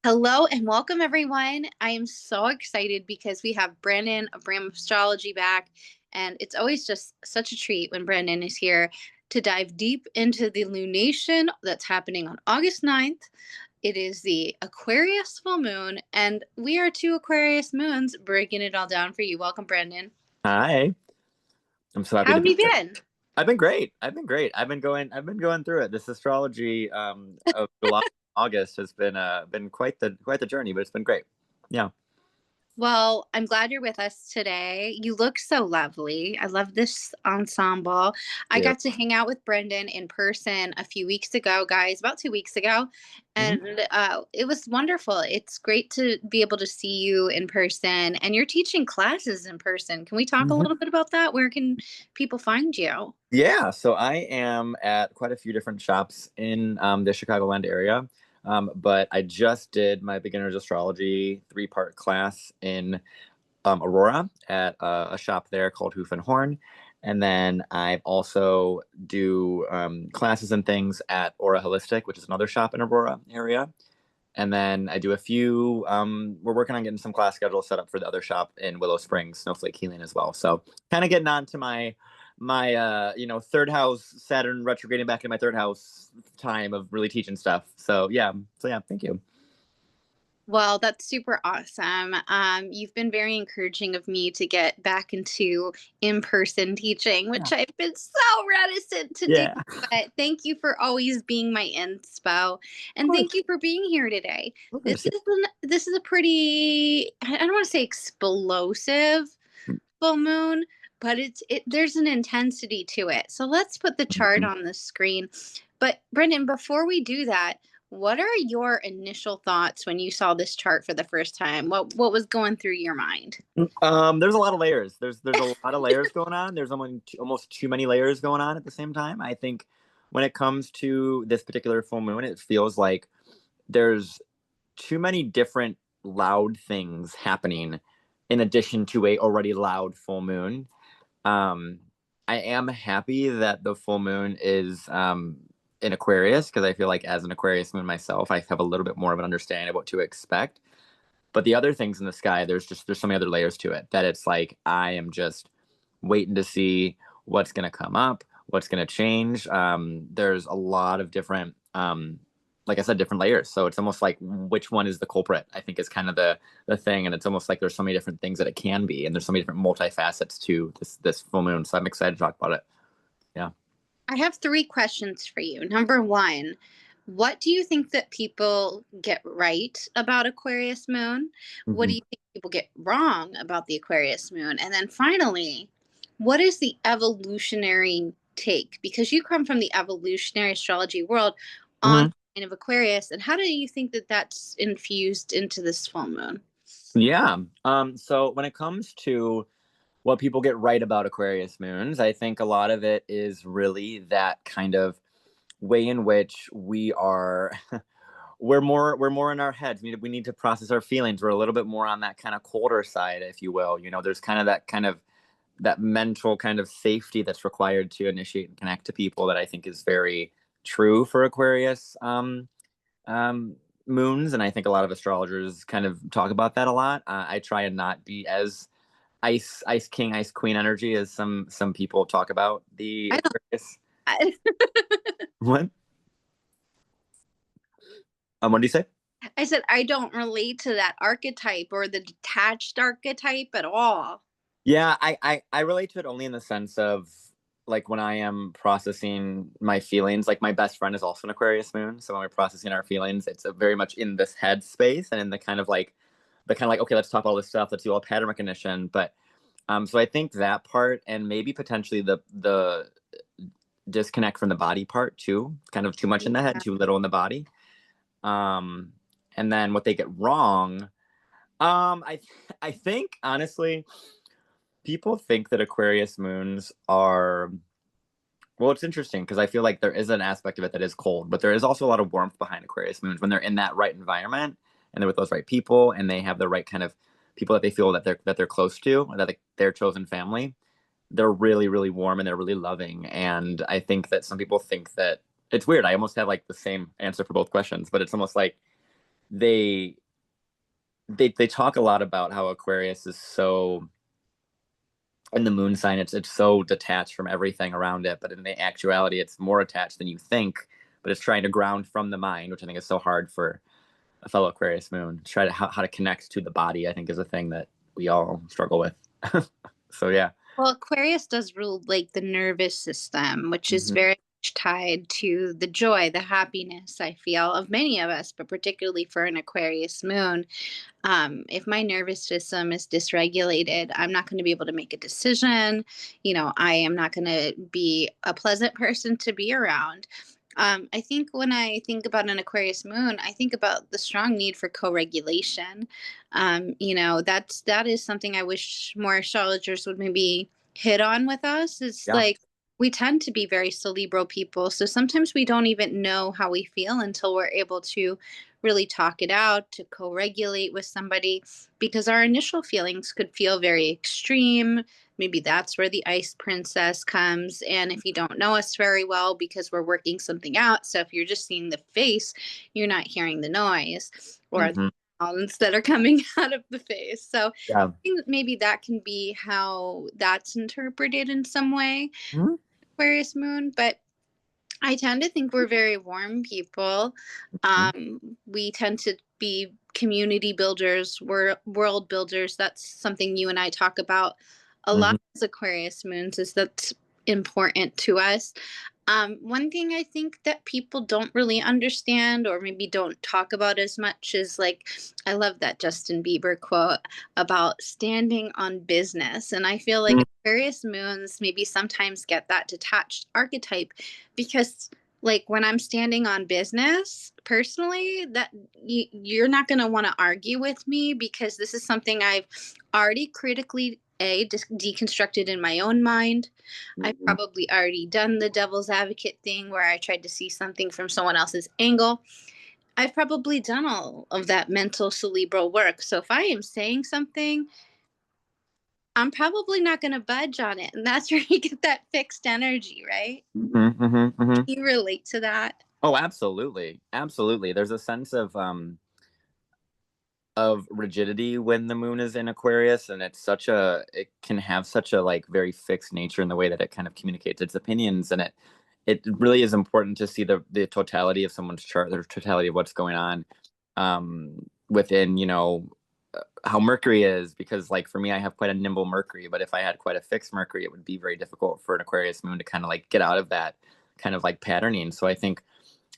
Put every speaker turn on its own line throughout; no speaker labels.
Hello and welcome, everyone. I am so excited because we have Brandon of Bram Astrology back, and it's always just such a treat when Brandon is here to dive deep into the lunation that's happening on August 9th. It is the Aquarius full moon, and we are two Aquarius moons breaking it all down for you. Welcome, Brandon.
Hi, I'm so happy
How
to
have
be
you
here.
been?
I've been great. I've been going through it. This astrology of July, August has been quite the journey, but it's been great. Yeah.
Well, I'm glad you're with us today. You look so lovely. I love this ensemble. I
Yeah.
got to hang out with Brendan in person a few weeks ago, guys, about 2 weeks ago,
hmm
and it was wonderful. It's great to be able to see you in person, and you're teaching classes in person. Can we talk a
hmm
little bit about that? Where can people find you?
Yeah. So I am at quite a few different shops in the Chicagoland area. But I just did my beginner's astrology three-part class in Aurora at a shop there called Hoof and Horn. And then I also do classes and things at Aura Holistic, which is another shop in Aurora area. And then I do a few. We're working on getting some class schedules set up for the other shop in Willow Springs, Snowflake Healing as well. So kind of getting on to my third house Saturn retrograding back in my third house time of really teaching stuff. So yeah, thank you.
Well, that's super awesome. You've been very encouraging of me to get back into in-person teaching,
Yeah.
which I've been so reticent to do.
Yeah,
But thank you for always being my inspo,
of
and
course,
thank you for being here today.
of
This
course.
is this is a pretty, I don't want to say explosive full moon, but there's an intensity to it. So let's put the chart
Yeah.
on the screen. But Brendan, before we do that, what are your initial thoughts when you saw this chart for the first time? What was going through your mind?
There's a lot of layers. There's a lot of layers going on. There's almost too many layers going on at the same time. I think when it comes to this particular full moon, it feels like there's too many different loud things happening in addition to a already loud full moon. Um, I am happy that the full moon is in Aquarius because I feel like as an Aquarius moon myself, I have a little bit more of an understanding of what to expect. But the other things in the sky, there's so many other layers to it that it's like I am just waiting to see what's gonna come up, what's gonna change. There's a lot of different like I said, different layers. So it's almost like which one is the culprit, I think is kind of the thing. And it's almost like there's so many different things that it can be, and there's so many different multifacets to this full moon. So I'm excited to talk about it. Yeah.
I have three questions for you. Number one, what do you think that people get right about Aquarius moon? What do
Mhm.
you think people get wrong about the Aquarius moon? And then finally, what is the evolutionary take? Because you come from the evolutionary astrology world on
Mhm.
the sign of Aquarius, and how do you think that that's infused into this full moon?
Yeah. So when it comes to what people get right about Aquarius moons, I think a lot of it is really that kind of way in which we are we're more in our heads. We need to process our feelings. We're a little bit more on that kind of colder side, if you will. There's kind of that mental kind of safety that's required to initiate and connect to people that I think is very true for Aquarius um, moons, and I think a lot of astrologers kind of talk about that a lot. I try and not be as ice king, ice queen energy as some people talk about the
I don't.
Aquarius.
I,
What? What do you say?
I said I don't relate to that archetype or the detached archetype at all.
Yeah, I relate to it only in the sense of like when I am processing my feelings. Like my best friend is also an Aquarius moon, so when we're processing our feelings, it's a very much in this head space and in the kind of like okay, let's talk about all this stuff, let's do all pattern recognition. But so I think that part and maybe potentially the disconnect from the body part too, kind of too much in the head, too little in the body. Um, and then what they get wrong, I think honestly people think that Aquarius moons are well, it's interesting because I feel like there is an aspect of it that is cold, but there is also a lot of warmth behind Aquarius moons when they're in that right environment and they're with those right people and they have the right kind of people that they feel that they're close to, that their chosen family. They're really, really warm and they're really loving. And I think that some people think that it's weird. I almost have like the same answer for both questions, but it's almost like they they talk a lot about how Aquarius is so, in the moon sign, it's so detached from everything around it, but in the actuality it's more attached than you think, but it's trying to ground from the mind, which I think is so hard for a fellow Aquarius moon. Try to how to connect to the body, I think, is a thing that we all struggle with. So yeah.
Well, Aquarius does rule like the nervous system, which is
Mm-hmm.
very much tied to the joy, the happiness, I feel, of many of us, but particularly for an Aquarius moon. If my nervous system is dysregulated, I'm not going to be able to make a decision. I am not going to be a pleasant person to be around. I think when I think about an Aquarius moon, I think about the strong need for co-regulation. That is something I wish more astrologers would maybe hit on with us. It's
Yeah.
like we tend to be very cerebral people, so sometimes we don't even know how we feel until we're able to really talk it out, to co-regulate with somebody, because our initial feelings could feel very extreme. Maybe that's where the ice princess comes. And if you don't know us very well, because we're working something out, so if you're just seeing the face, you're not hearing the noise or the
Mm-hmm.
sounds that are coming out of the face. So I
Yeah.
think maybe that can be how that's interpreted in some way,
Mm-hmm.
Aquarius moon. But I tend to think we're very warm people. We tend to be community builders, we're world builders. That's something you and I talk about a lot
Mm-hmm.
as Aquarius moons, is that's important to us. One thing I think that people don't really understand or maybe don't talk about as much is like, I love that Justin Bieber quote about standing on business. And I feel like Aquarius moons maybe sometimes get that detached archetype because like when I'm standing on business personally, that you're not going to want to argue with me because this is something I've already critically deconstructed in my own mind. I've
Mm-hmm.
probably already done the devil's advocate thing where I tried to see something from someone else's angle. I've probably done all of that mental cerebral work. So if I am saying something, I'm probably not going to budge on it. And that's where you get that fixed energy, right?
Mm-hmm. Mm-hmm.
Can you relate to that?
Oh, absolutely, absolutely. There's a sense of rigidity when the moon is in Aquarius, and it can have such a like very fixed nature in the way that it kind of communicates its opinions, and it really is important to see the totality of someone's chart, the totality of what's going on within, how Mercury is, because like for me, I have quite a nimble Mercury, but if I had quite a fixed Mercury, it would be very difficult for an Aquarius moon to kind of like get out of that kind of like patterning. So I think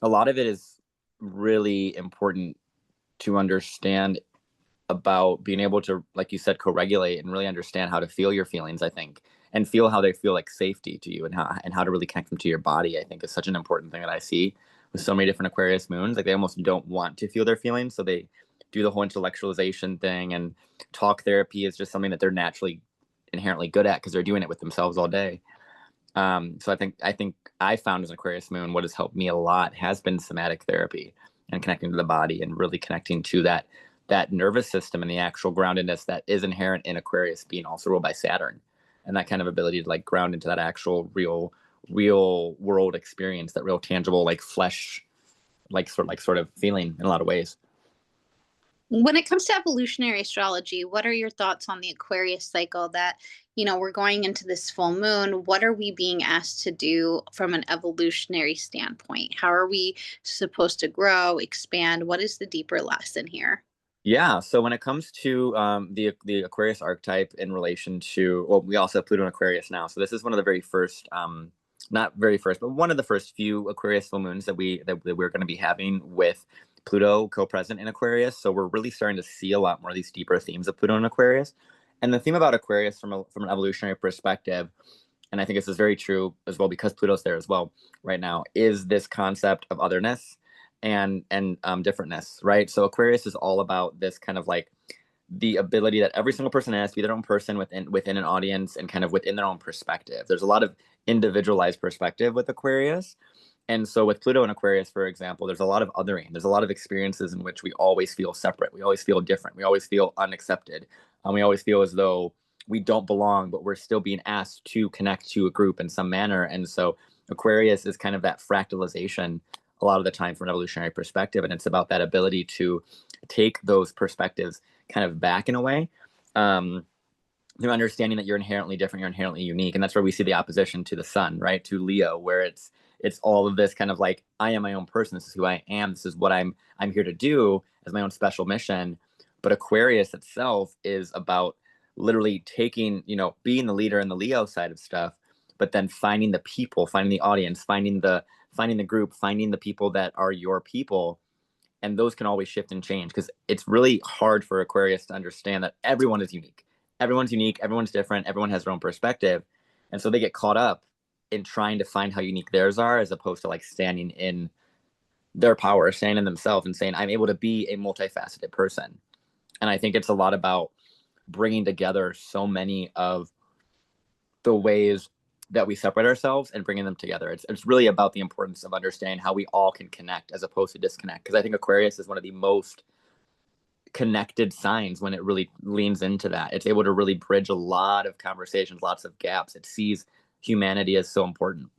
a lot of it is really important to understand about being able to, like you said, co-regulate and really understand how to feel your feelings, I think, and feel how they feel like safety to you, and how to really connect them to your body, I think, is such an important thing that I see with so many different Aquarius moons. Like they almost don't want to feel their feelings, so they do the whole intellectualization thing, and talk therapy is just something that they're naturally inherently good at because they're doing it with themselves all day. So I think I found as an Aquarius moon, what has helped me a lot has been somatic therapy and connecting to the body and really connecting to that nervous system and the actual groundedness that is inherent in Aquarius being also ruled by Saturn, and that kind of ability to like ground into that actual real world experience, that real tangible like flesh like sort of feeling in a lot of ways.
When it comes to evolutionary astrology, what are your thoughts on the Aquarius cycle that, we're going into this full moon? What are we being asked to do from an evolutionary standpoint? How are we supposed to grow, expand? What is the deeper lesson here?
Yeah. So when it comes to the Aquarius archetype in relation to, well, we also have Pluto and Aquarius now. So this is one of the very first, not very first, but one of the first few Aquarius full moons that we're going to be having with Pluto co-present in Aquarius. So we're really starting to see a lot more of these deeper themes of Pluto and Aquarius. And the theme about Aquarius from an evolutionary perspective, and I think this is very true as well because Pluto's there as well right now, is this concept of otherness and differentness, right? So Aquarius is all about this kind of like the ability that every single person has to be their own person within an audience and kind of within their own perspective. There's a lot of individualized perspective with Aquarius. And so with Pluto and Aquarius, for example, there's a lot of othering. There's a lot of experiences in which we always feel separate. We always feel different. We always feel unaccepted. We always feel as though we don't belong, but we're still being asked to connect to a group in some manner. And so Aquarius is kind of that fractalization a lot of the time from an evolutionary perspective. And it's about that ability to take those perspectives kind of back in a way. Through understanding that you're inherently different, you're inherently unique. And that's where we see the opposition to the sun, right? To Leo, where it's all of this kind of like, I am my own person. This is who I am. This is what I'm here to do as my own special mission. But Aquarius itself is about literally taking, being the leader in the Leo side of stuff, but then finding the people, finding the audience, finding the group, finding the people that are your people. And those can always shift and change because it's really hard for Aquarius to understand that everyone is unique. Everyone's unique, everyone's different, everyone has their own perspective. And so they get caught up in trying to find how unique theirs are as opposed to like standing in their power, standing in themselves and saying, I'm able to be a multifaceted person. And I think it's a lot about bringing together so many of the ways that we separate ourselves and bringing them together. It's really about the importance of understanding how we all can connect as opposed to disconnect. Because I think Aquarius is one of the most connected signs when it really leans into that. It's able to really bridge a lot of conversations, lots of gaps. It sees humanity as so important.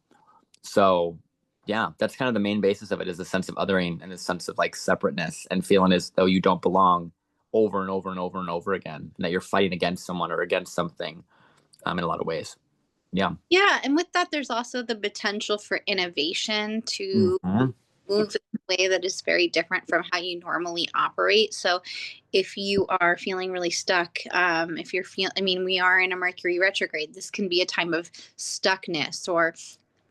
So yeah, that's kind of the main basis of it, is a sense of othering and a sense of like separateness and feeling as though you don't belong over and over and over and over again, and that you're fighting against someone or against something in a lot of ways. Yeah.
Yeah, and with that, there's also the potential for innovation to
Mm-hmm.
move in a way that is very different from how you normally operate. So, if you are feeling really stuck, if you're I mean, we are in a Mercury retrograde. This can be a time of stuckness or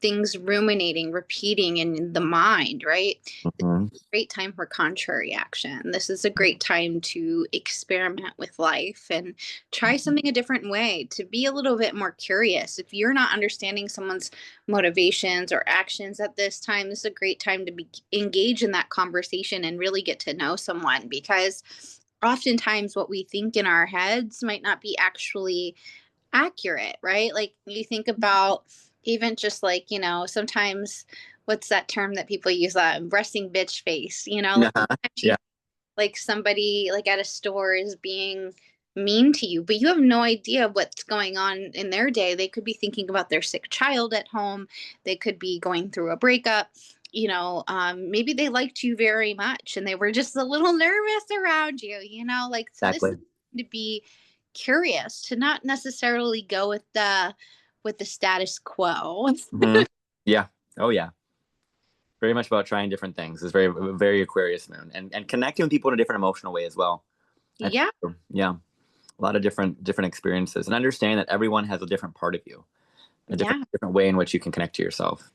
things ruminating, repeating in the mind, right?
Mm-hmm.
Great time for contrary action. This is a great time to experiment with life and try something a different way, to be a little bit more curious. If you're not understanding someone's motivations or actions at this time, this is a great time to engage in that conversation and really get to know someone, because oftentimes what we think in our heads might not be actually accurate, right? Like you think about even just like, sometimes what's that term that people use, resting bitch face, like
Uh-huh.
sometimes you
Yeah,
like somebody like at a store is being mean to you, but you have no idea what's going on in their day. They could be thinking about their sick child at home. They could be going through a breakup. Maybe they liked you very much and they were just a little nervous around you, like, so this
exactly.
is to be curious, to not necessarily go with the status quo.
Mm-hmm. Yeah. Oh yeah. Very much about trying different things. It's very, very Aquarius moon, and connecting with people in a different emotional way as well. I think,
Yeah,
yeah, a lot of different experiences, and understand that everyone has a different part of you, a different
yeah.
different way in which you can connect to yourself.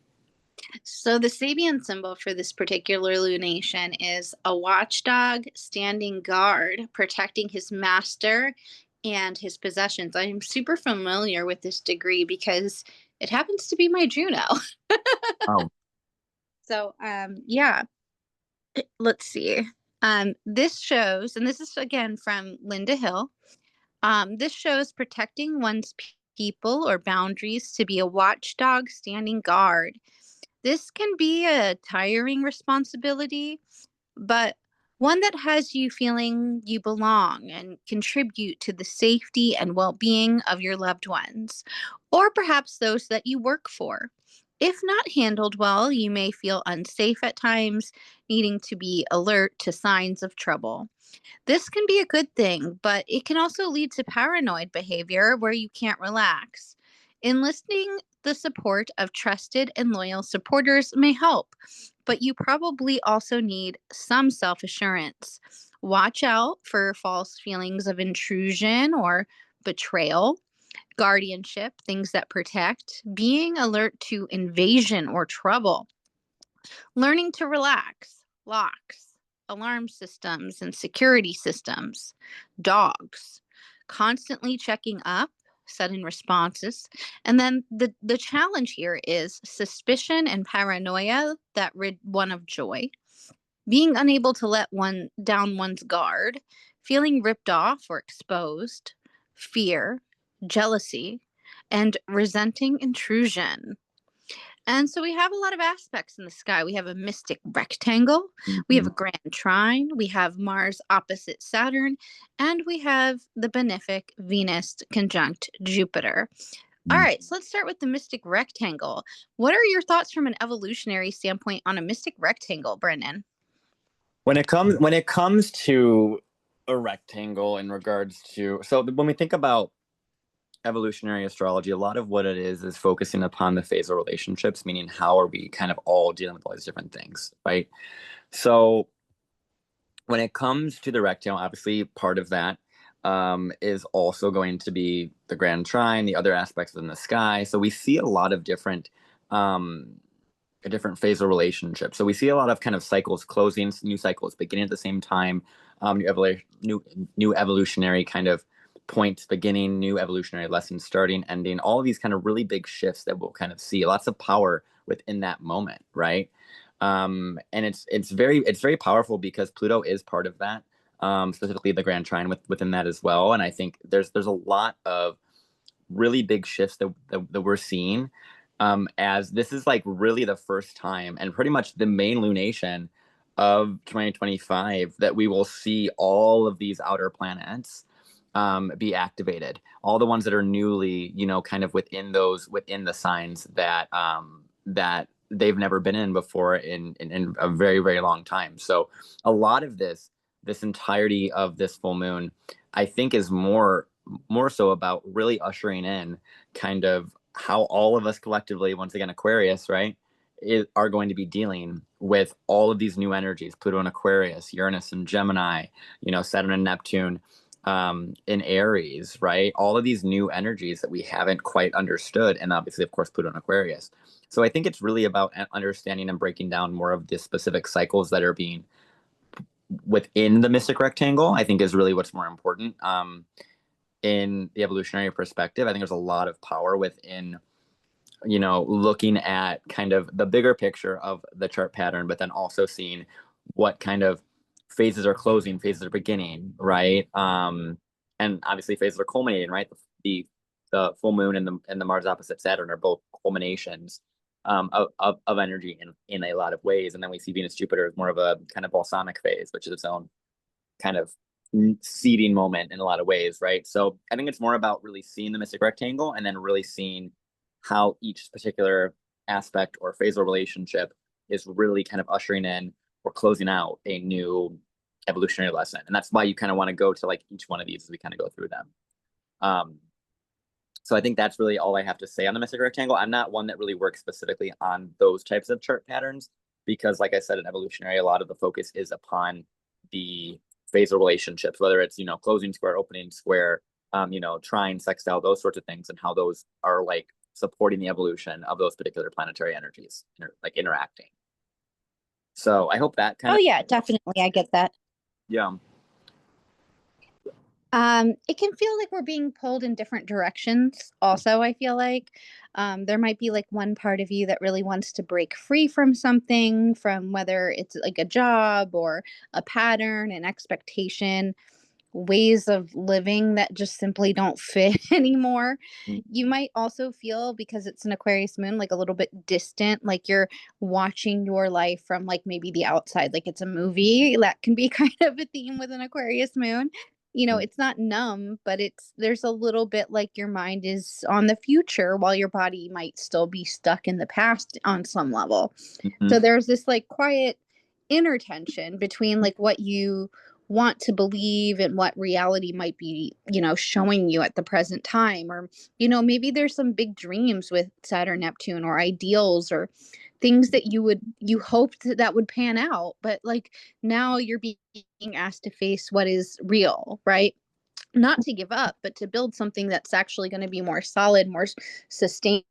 So the Sabian symbol for this particular lunation is a watchdog standing guard, protecting his master and his possessions. I'm super familiar with this degree because it happens to be my Juno.
Oh,
So yeah, let's see. This shows, and this is again from Linda Hill. This shows protecting one's people or boundaries, to be a watchdog standing guard. This can be a tiring responsibility, but one that has you feeling you belong and contribute to the safety and well being of your loved ones, or perhaps those that you work for. If not handled well, you may feel unsafe at times, needing to be alert to signs of trouble. This can be a good thing, but it can also lead to paranoid behavior where you can't relax. Enlisting the support of trusted and loyal supporters may help, but you probably also need some self assurance. Watch out for false feelings of intrusion or betrayal, guardianship, things that protect, being alert to invasion or trouble. Learning to relax, locks, alarm systems, and security systems, dogs, constantly checking up, sudden responses. And then the challenge here is suspicion and paranoia that rid one of joy, being unable to let one down one's guard, feeling ripped off or exposed, fear, jealousy, and resenting intrusion. And so we have a lot of aspects in the sky. We have a mystic rectangle, we have
mm-hmm.
a grand trine, we have Mars opposite Saturn, and we have the benefic Venus conjunct Jupiter. All right, so let's start with the mystic rectangle. What are your thoughts from an evolutionary standpoint on a mystic rectangle, Brendan?
When it comes to a rectangle in regards to, so when we think about evolutionary astrology, a lot of what it is focusing upon the phasal relationships, meaning how are we kind of all dealing with all these different things, right? So when it comes to the rectangle, obviously part of that is also going to be the grand trine, the other aspects in the sky. So we see a lot of um, different phasal relationships. So we see a lot of kind of cycles closing, new cycles beginning at the same time, new evolutionary kind of points beginning, new evolutionary lessons starting, ending. All of these kind of really big shifts that we'll kind of see. Lots of power within that moment, right? And it's very powerful because Pluto is part of that, specifically the Grand Trine within that as well. And I think there's a lot of really big shifts that we're seeing, as this is like really the first time and pretty much the main lunation of 2025 that we will see all of these outer planets be activated. All the ones that are newly, kind of within the signs that they've never been in before in a very, very long time. So a lot of this entirety of this full moon, I think, is more so about really ushering in kind of how all of us collectively, once again, Aquarius, right, are going to be dealing with all of these new energies: Pluto and Aquarius, Uranus and Gemini, Saturn and Neptune in Aries, right? All of these new energies that we haven't quite understood, and obviously, of course, Pluto and Aquarius. So I think it's really about understanding and breaking down more of the specific cycles that are being within the mystic rectangle. I think is really what's more important. In the evolutionary perspective, I think there's a lot of power within, looking at kind of the bigger picture of the chart pattern, but then also seeing what kind of phases are closing, phases are beginning, right? And obviously phases are culminating, right? The full moon and the Mars opposite Saturn are both culminations of energy in a lot of ways. And then we see Venus Jupiter as more of a kind of balsamic phase, which is its own kind of seeding moment in a lot of ways, right? So I think it's more about really seeing the mystic rectangle and then really seeing how each particular aspect or phasal relationship is really kind of ushering in or closing out a new evolutionary lesson. And that's why you kind of want to go to like each one of these as we kind of go through them. Um, so I think that's really all I have to say on the mystic rectangle. I'm not one that really works specifically on those types of chart patterns because, like I said, in evolutionary, a lot of the focus is upon the phasal relationships, whether it's, closing square, opening square, trine, sextile, those sorts of things, and how those are like supporting the evolution of those particular planetary energies, like interacting. So I hope that kind
Oh
of,
yeah, definitely. I get that.
yeah.
It can feel like we're being pulled in different directions. Also, I feel like there might be like one part of you that really wants to break free from something, from whether it's like a job or a pattern, an expectation, ways of living that just simply don't fit anymore. You might also feel, because it's an Aquarius moon, like a little bit distant, like you're watching your life from like maybe the outside, like it's a movie. That can be kind of a theme with an Aquarius moon. It's not numb, but there's a little bit like your mind is on the future while your body might still be stuck in the past on some level.
Mm-hmm.
So there's this like quiet inner tension between like what you want to believe and what reality might be, showing you at the present time. Or, maybe there's some big dreams with Saturn, Neptune, or ideals or things that you hoped that would pan out. But like now you're being asked to face what is real, right? Not to give up, but to build something that's actually going to be more solid, more sustainable.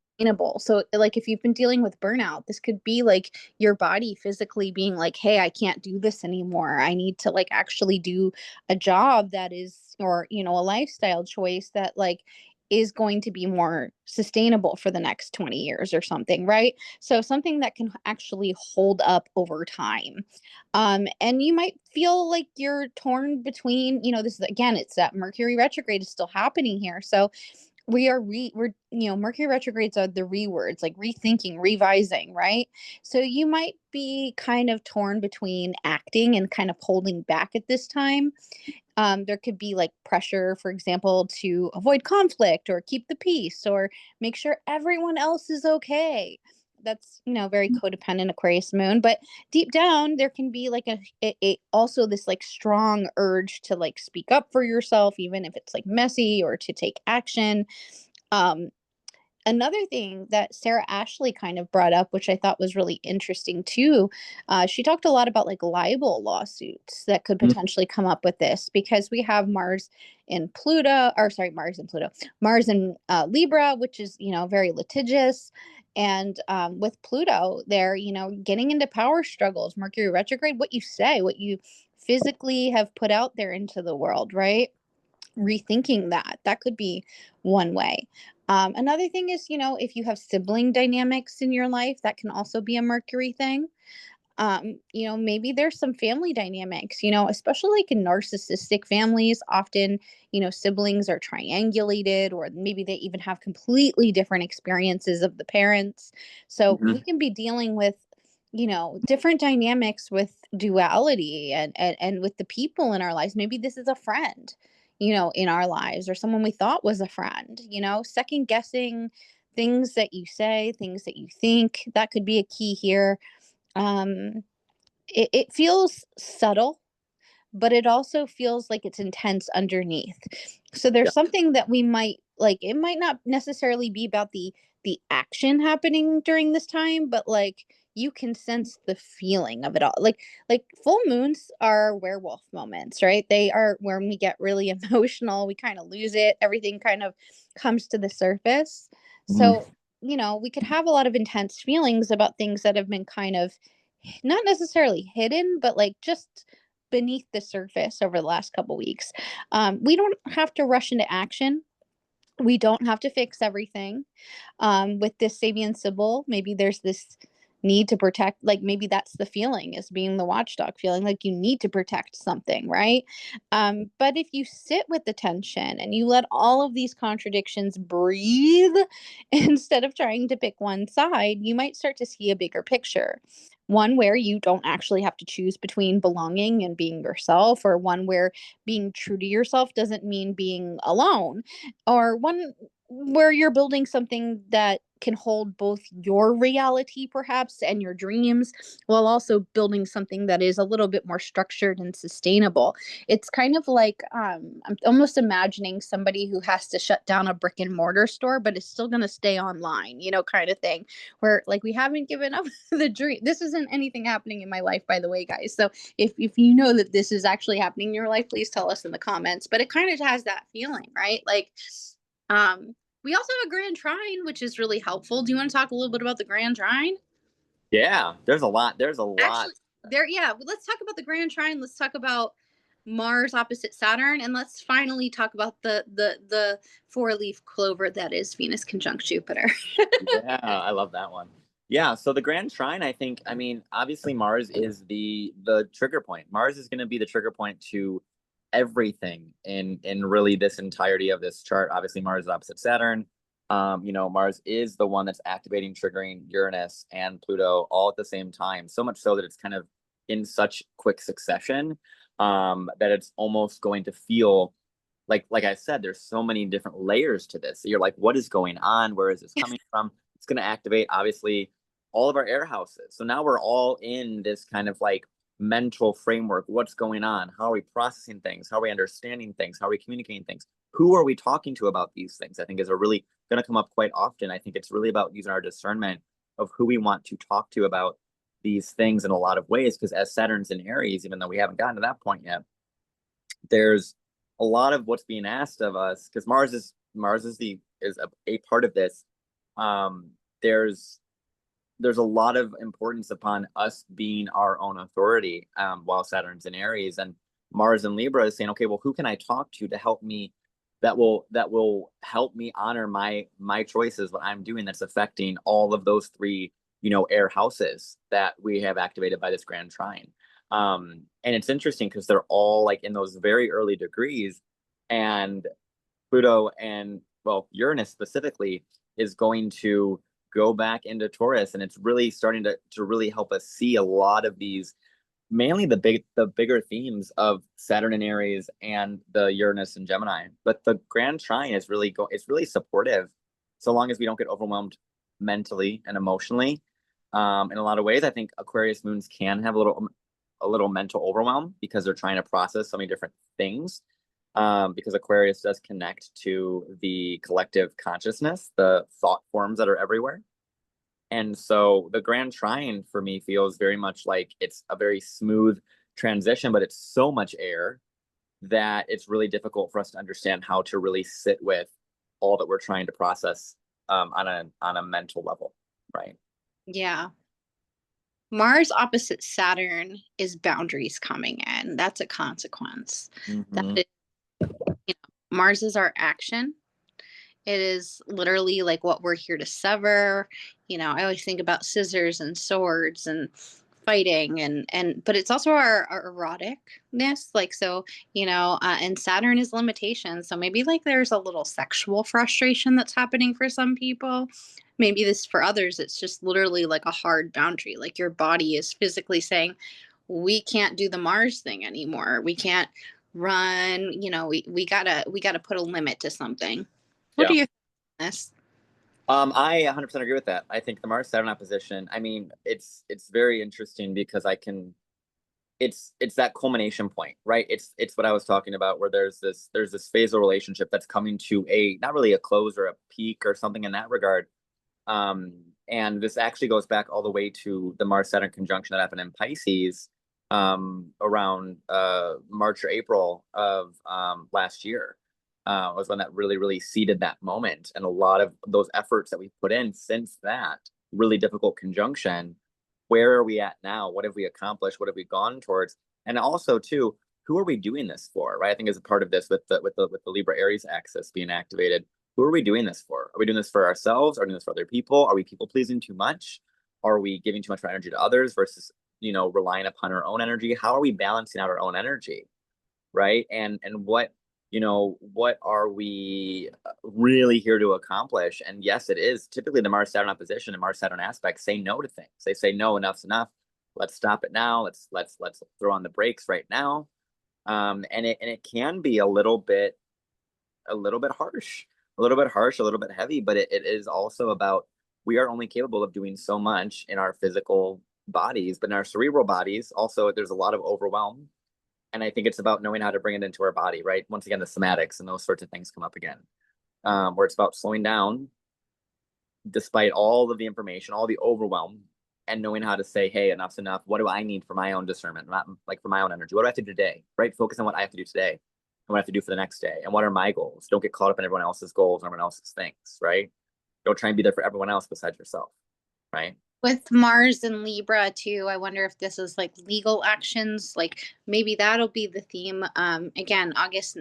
So, like, if you've been dealing with burnout, this could be like your body physically being like, hey, I can't do this anymore. I need to, like, actually do a job that is, or, a lifestyle choice that, like, is going to be more sustainable for the next 20 years or something, right? So, something that can actually hold up over time. And you might feel like you're torn between, this is again, it's that Mercury retrograde is still happening here. So we're, Mercury retrogrades are the rewords, like rethinking, revising, right? So you might be kind of torn between acting and kind of holding back at this time. There could be like pressure, for example, to avoid conflict or keep the peace or make sure everyone else is okay. That's, very codependent Aquarius moon. But deep down, there can be like also this like strong urge to like speak up for yourself, even if it's like messy, or to take action. Um, Another thing that Sarah Ashley kind of brought up, which I thought was really interesting too, she talked a lot about like libel lawsuits that could
Mhm.
potentially come up with this, because we have Mars in Pluto, or sorry, Mars in Pluto, Mars in Libra, which is, very litigious. And with Pluto, they're, getting into power struggles, Mercury retrograde, what you say, what you physically have put out there into the world, right? Rethinking that could be one way. Another thing is, if you have sibling dynamics in your life, that can also be a Mercury thing. Maybe there's some family dynamics, especially like in narcissistic families. Often, siblings are triangulated, or maybe they even have completely different experiences of the parents. So we
Mhm.
can be dealing with, different dynamics with duality, and with the people in our lives. Maybe this is a friend, in our lives, or someone we thought was a friend, second guessing things that you say, things that you think. That could be a key here. um it feels subtle, but it also feels like it's intense underneath. So
Yeah.
there's something that we might like, it might not necessarily be about the action happening during this time, but like you can sense the feeling of it all. Like full moons are werewolf moments, right? They are when we get really emotional, we kind of lose it, everything kind of comes to the surface.
Mhm.
So, we could have a lot of intense feelings about things that have been kind of not necessarily hidden, but like just beneath the surface over the last couple weeks. We don't have to rush into action. We don't have to fix everything. With this Sabian Sybil, maybe there's this need to protect, like maybe that's the feeling, is being the watchdog, feeling like you need to protect something, right? But if you sit with the tension and you let all of these contradictions breathe instead of trying to pick one side, you might start to see a bigger picture. One where you don't actually have to choose between belonging and being yourself, or one where being true to yourself doesn't mean being alone, or one where you're building something that can hold both your reality perhaps and your dreams, while also building something that is a little bit more structured and sustainable. It's kind of like, I'm almost imagining somebody who has to shut down a brick and mortar store but is still going to stay online, kind of thing, where like we haven't given up the dream. This isn't anything happening in my life, by the way, guys. So if you know that this is actually happening in your life, please tell us in the comments. But it kind of has that feeling, right? Like, um, we also have a grand trine, which is really helpful. Do you want to talk a little bit about the grand trine?
Yeah, there's a lot. There's a lot.
Actually, yeah, let's talk about the grand trine. Let's talk about Mars opposite Saturn, and let's finally talk about the four-leaf clover that is Venus conjunct Jupiter.
Yeah, I love that one. Yeah, so the Grand Trine, I think, I mean, obviously Mars is the trigger point. Mars is going to be the trigger point to everything in really this entirety of this chart. Obviously, Mars is opposite Saturn. Mars is the one that's activating, triggering Uranus and Pluto all at the same time. So much so that it's kind of in such quick succession, that it's almost going to feel like I said, there's so many different layers to this. You're like, what is going on? Where is this coming from? It's going to activate, obviously, all of our air houses. So now we're all in this kind of like mental framework. What's going on? How are we processing things? How are we understanding things? How are we communicating things? Who are we talking to about these things? I think is a really going to come up quite often. I think it's really about using our discernment of who we want to talk to about these things in a lot of ways. Because as Saturn's in Aries, even though we haven't gotten to that point yet, there's a lot of what's being asked of us because Mars is a part of this. Um, there's there's a lot of importance upon us being our own authority, while Saturn's in Aries and Mars in Libra is saying, okay, well, who can I talk to help me, that will help me honor my choices, what I'm doing that's affecting all of those three, air houses that we have activated by this grand trine. And it's interesting because they're all like in those very early degrees, and Pluto and, well, Uranus specifically is going to go back into Taurus, and it's really starting to really help us see a lot of these. mainly the bigger themes of Saturn and Aries and the Uranus and Gemini. But the Grand Trine is it's really supportive, so long as we don't get overwhelmed mentally and emotionally. In a lot of ways, I think Aquarius moons can have a little mental overwhelm because they're trying to process so many different things. Because Aquarius does connect to the collective consciousness, the thought forms that are everywhere. And so the Grand Trine for me feels very much like it's a very smooth transition, but it's so much air that it's really difficult for us to understand how to really sit with all that we're trying to process on a mental level, right?
Yeah. Mars opposite Saturn is boundaries coming in. That's a consequence. That
Mm-hmm.
is, Mars is our action. It is literally like what we're here to sever. I always think about scissors and swords and fighting but it's also our eroticness. Like, so, and Saturn is limitation. So maybe like there's a little sexual frustration that's happening for some people. Maybe this for others, it's just literally like a hard boundary. Like your body is physically saying, we can't do the Mars thing anymore. We can't run, we gotta put a limit to something. What do
Yeah.
you think of this?
I 100% agree with that. I think the Mars Saturn opposition, I mean, it's very interesting because it's that culmination point, right? It's what I was talking about where there's this phasal relationship that's coming to a not really a close or a peak or something in that regard. Um, and this actually goes back all the way to the Mars Saturn conjunction that happened in Pisces around March or April of last year. Was when that really seeded that moment, and a lot of those efforts that we put in since that really difficult conjunction. Where are we at now? What have we accomplished? What have we gone towards? And also, too, who are we doing this for? Right? I think as a part of this with the Libra Aries axis being activated, who are we doing this for? Are we doing this for ourselves? Are we doing this for other people? Are we people pleasing too much? Are we giving too much energy to others versus relying upon our own energy? How are we balancing out our own energy, right? And what are we really here to accomplish? And yes, it is typically the Mars Saturn opposition and Mars Saturn aspects say no to things. They say no, enough's enough. Let's stop it now. Let's throw on the brakes right now. And it can be a little bit harsh, a little bit heavy, but it is also about we are only capable of doing so much in our physical bodies, but in our cerebral bodies, also there's a lot of overwhelm. And I think it's about knowing how to bring it into our body, right? Once again, the somatics and those sorts of things come up again, where it's about slowing down despite all of the information, all the overwhelm, and knowing how to say, hey, enough's enough. What do I need for my own discernment, not like for my own energy? What do I have to do today, right? Focus on what I have to do today and what I have to do for the next day. And what are my goals? Don't get caught up in everyone else's goals and everyone else's things, right? Don't try and be there for everyone else besides yourself, right?
With Mars and Libra too, I wonder if this is like legal actions. Like maybe that'll be the theme. Again,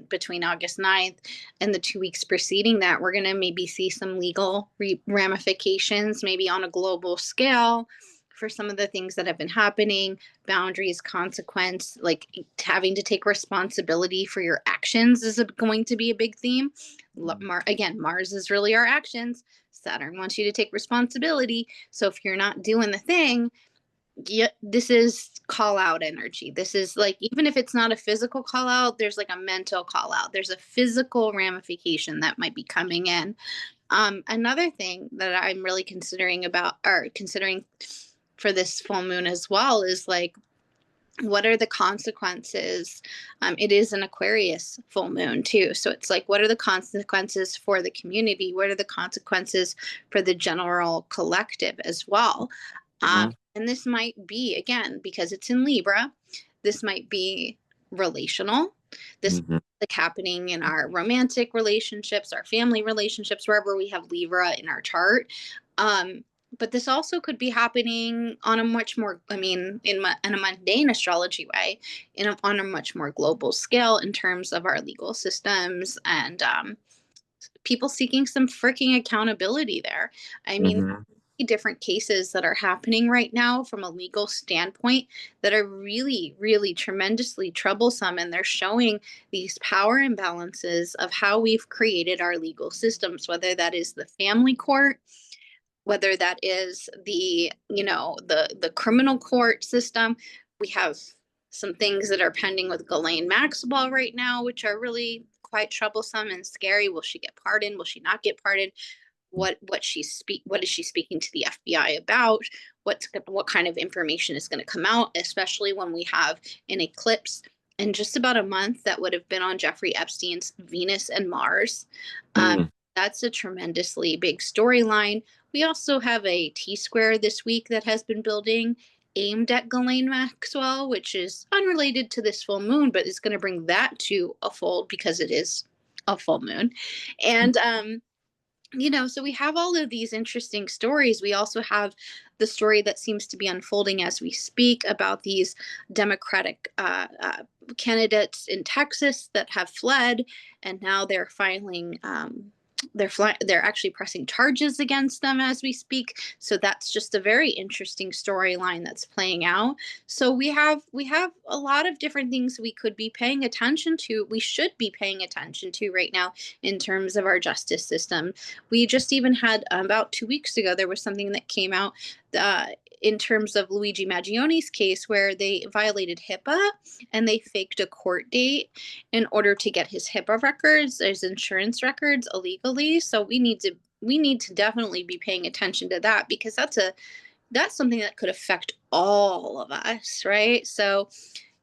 between August 9th and the 2 weeks preceding that, we're gonna maybe see some legal ramifications, maybe on a global scale, for some of the things that have been happening, boundaries, consequence, like having to take responsibility for your actions is going to be a big theme. Again, Mars is really our actions. Saturn wants you to take responsibility. So if you're not doing the thing, this is call out energy. This is like, even if it's not a physical call out, there's like a mental call out. There's a physical ramification that might be coming in. Another thing that I'm really considering for this full moon as well is like, what are the consequences? It is an Aquarius full moon too. So it's like, what are the consequences for the community? What are the consequences for the general collective as well?
Mm-hmm.
And this might be, again, because it's in Libra, this might be relational. This
Mm-hmm.
like happening in our romantic relationships, our family relationships, wherever we have Libra in our chart. Um, but this also could be happening on a much more, I mean, in a mundane astrology way, on a much more global scale in terms of our legal systems and people seeking some freaking accountability there. I mean,
Mm-hmm.
different cases that are happening right now from a legal standpoint that are really, really tremendously troublesome. And they're showing these power imbalances of how we've created our legal systems, whether that is the family court, whether that is the criminal court system. We have some things that are pending with Ghislaine Maxwell right now, which are really quite troublesome and scary. Will she get pardoned? Will she not get pardoned? What is she speaking to the FBI about? What kind of information is going to come out, especially when we have an eclipse in just about a month that would have been on Jeffrey Epstein's Venus and Mars.
Mm.
That's a tremendously big storyline. We also have a T-square this week that has been building aimed at Ghislaine Maxwell, which is unrelated to this full moon, but is going to bring that to a fold because it is a full moon. And so we have all of these interesting stories. We also have the story that seems to be unfolding as we speak about these Democratic candidates in Texas that have fled, and now they're filing. They're actually pressing charges against them as we speak. So that's just a very interesting storyline that's playing out. So we have a lot of different things we could be paying attention to. We should be paying attention to right now in terms of our justice system. We just even had about 2 weeks ago, there was something that came out uh, in terms of Luigi Maggioni's case where they violated HIPAA and they faked a court date in order to get his HIPAA records, his insurance records illegally. So we need to definitely be paying attention to that because that's something that could affect all of us, right? So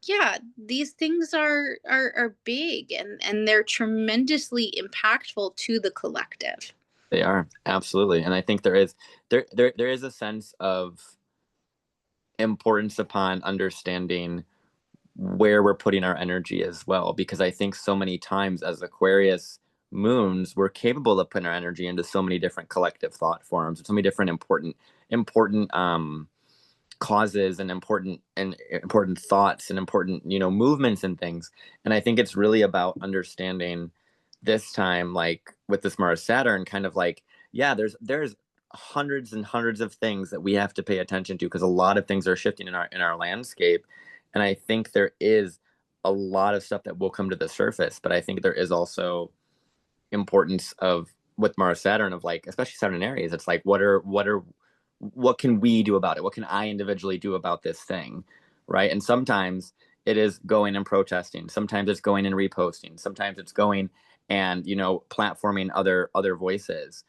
yeah, these things are big and they're tremendously impactful to the collective.
They are, absolutely. And I think there is a sense of importance upon understanding where we're putting our energy as well, because I think so many times as Aquarius moons, we're capable of putting our energy into so many different collective thought forms, so many different important causes and important thoughts and important movements and things. And I think it's really about understanding this time, like with this Mars Saturn, kind of like, yeah, there's hundreds and hundreds of things that we have to pay attention to because a lot of things are shifting in our landscape. And I think there is a lot of stuff that will come to the surface, but I think there is also importance of with Mars Saturn, of like, especially Saturn in Aries, it's like what can we do about it? What can I individually do about this thing? Right. And sometimes it is going and protesting. Sometimes it's going and reposting. Sometimes it's going and, platforming other voices.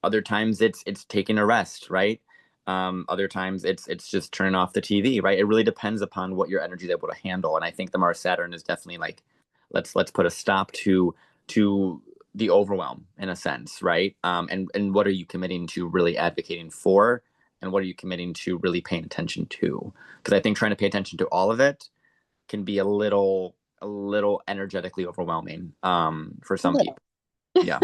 Other times it's taking a rest, right? Other times it's just turning off the TV, right? It really depends upon what your energy is able to handle. And I think the Mars Saturn is definitely like, let's put a stop to the overwhelm in a sense, right? And what are you committing to really advocating for, and what are you committing to really paying attention to? Because I think trying to pay attention to all of it can be a little energetically overwhelming for
A
some
little.
people. Yeah,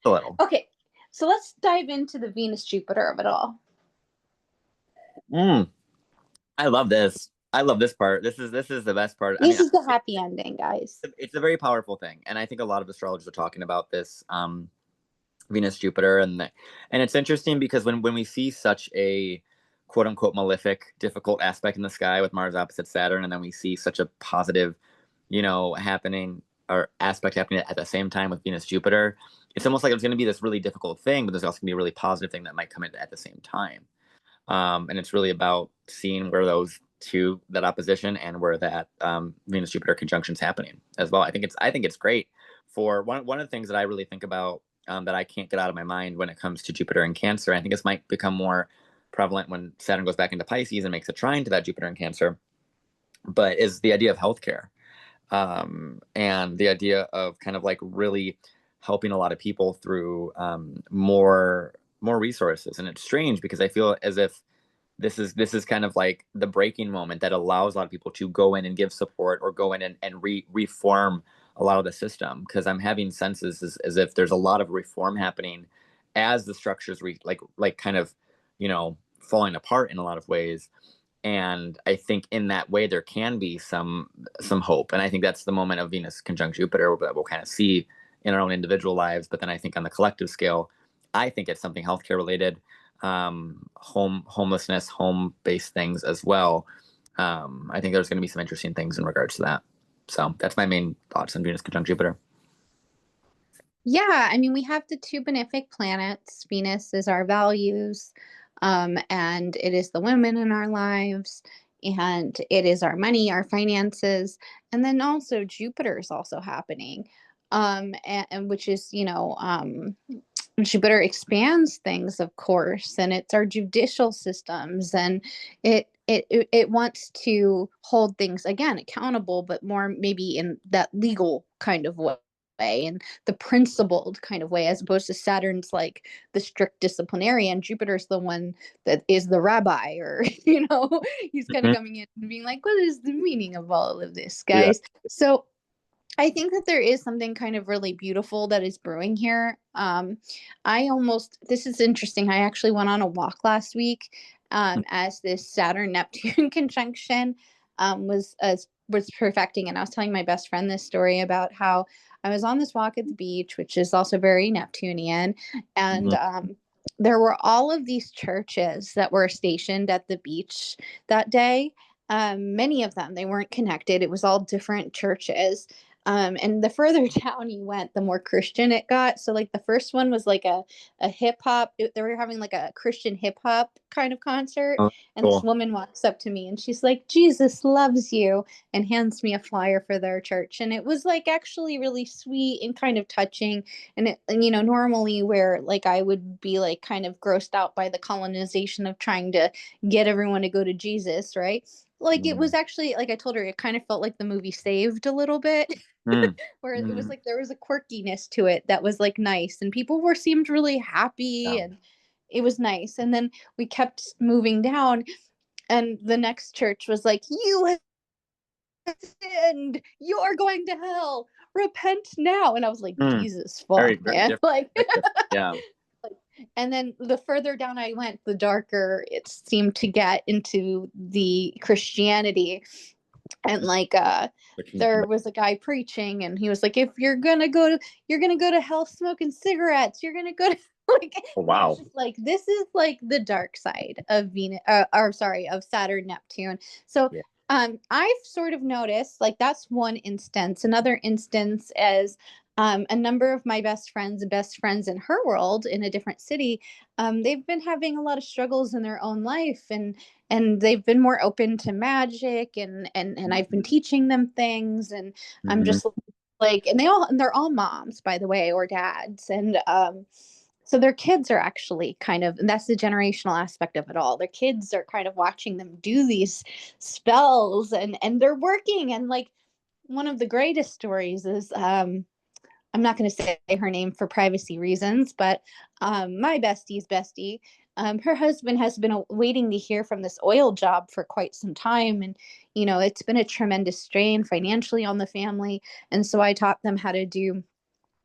a little.
Okay, so let's dive into the Venus Jupiter of it all.
Mm, I love this. I love this part. This is the best part. I
This
mean,
is the happy ending, guys.
it's a very powerful thing, and I think a lot of astrologers are talking about this. Venus Jupiter, and it's interesting because when we see such a quote unquote malefic difficult aspect in the sky with Mars opposite Saturn, and then we see such a positive happening or aspect happening at the same time with Venus Jupiter, it's almost like it's going to be this really difficult thing, but there's also going to be a really positive thing that might come in at the same time. And it's really about seeing where those two, that opposition and where that Venus Jupiter conjunction is happening as well. I think it's great. For one of the things that I really think about, that I can't get out of my mind when it comes to Jupiter and Cancer. I think this might become more prevalent when Saturn goes back into Pisces and makes a trine to that Jupiter and Cancer, but is the idea of healthcare, and the idea of kind of like really helping a lot of people through more resources. And it's strange because I feel as if this is kind of like the breaking moment that allows a lot of people to go in and give support or go in and reform a lot of the system, because I'm having senses as if there's a lot of reform happening as the structures like kind of falling apart in a lot of ways. And I think in that way there can be some hope, and I think that's the moment of Venus conjunct Jupiter that we'll kind of see in our own individual lives. But then I think on the collective scale, I think it's something healthcare related, homelessness, home based things as well. I think there's going to be some interesting things in regards to that. So that's my main thoughts on Venus conjunct Jupiter.
Yeah, I mean, we have the two benefic planets. Venus is our values, and it is the women in our lives. and it is our money, our finances, and then also Jupiter is also happening, and which is, Jupiter expands things, of course, and it's our judicial systems, and it wants to hold things again accountable, but more maybe in that legal kind of way and the principled kind of way, as opposed to Saturn's like the strict disciplinarian. Jupiter's the one that is the rabbi, or he's kind of
Mhm.
coming in and being like, what is the meaning of all of this,
Yeah.
guys? So I think that there is something kind of really beautiful that is brewing here. This is interesting. I actually went on a walk last week, as this Saturn Neptune conjunction was perfecting, and I was telling my best friend this story about how I was on this walk at the beach, which is also very Neptunian, and
Mhm.
there were all of these churches that were stationed at the beach that day. Many of them, they weren't connected. It was all different churches, and the further down you went, the more Christian it got. So like the first one was like a hip hop. They were having like a Christian hip hop kind of concert.
Oh,
And this
cool.
woman walks up to me and she's like, Jesus loves you, and hands me a flyer for their church. And it was like actually really sweet and kind of touching. And normally where like I would be like kind of grossed out by the colonization of trying to get everyone to go to Jesus, right? Like it was
Mm.
actually, like I told her, it kind of felt like the movie Saved a little bit.
Mm.
Where it was
Mm.
like there was a quirkiness to it that was like nice, and people were seemed really happy,
Yeah.
and it was nice. And then we kept moving down, and the next church was like, you have sinned, you're going to hell, repent now. And I was like,
Mm.
Jesus
Very,
fuck,
very
man.
different.
Like,
Very different. Yeah.
and then the further down I went, the darker it seemed to get into the Christianity. And like
Which
there was a guy preaching, and he was like, if you're gonna go to hell smoking cigarettes, you're gonna go to like,
oh,
and I was
wow.
just like, this is like the dark side of Venus, or sorry, of Saturn Neptune. So
Yeah.
I've sort of noticed, like, that's one instance. Another instance is a number of my best friends in her world in a different city, they've been having a lot of struggles in their own life, and they've been more open to magic, and I've been teaching them things, and I'm
Mhm.
just like, and they're all moms, by the way, or dads, and so their kids are actually kind of, and that's the generational aspect of it all. Their kids are kind of watching them do these spells, and they're working. And like one of the greatest stories is, I'm not going to say her name for privacy reasons, but my bestie's bestie, her husband has been waiting to hear from this oil job for quite some time. And, it's been a tremendous strain financially on the family. And so I taught them how to do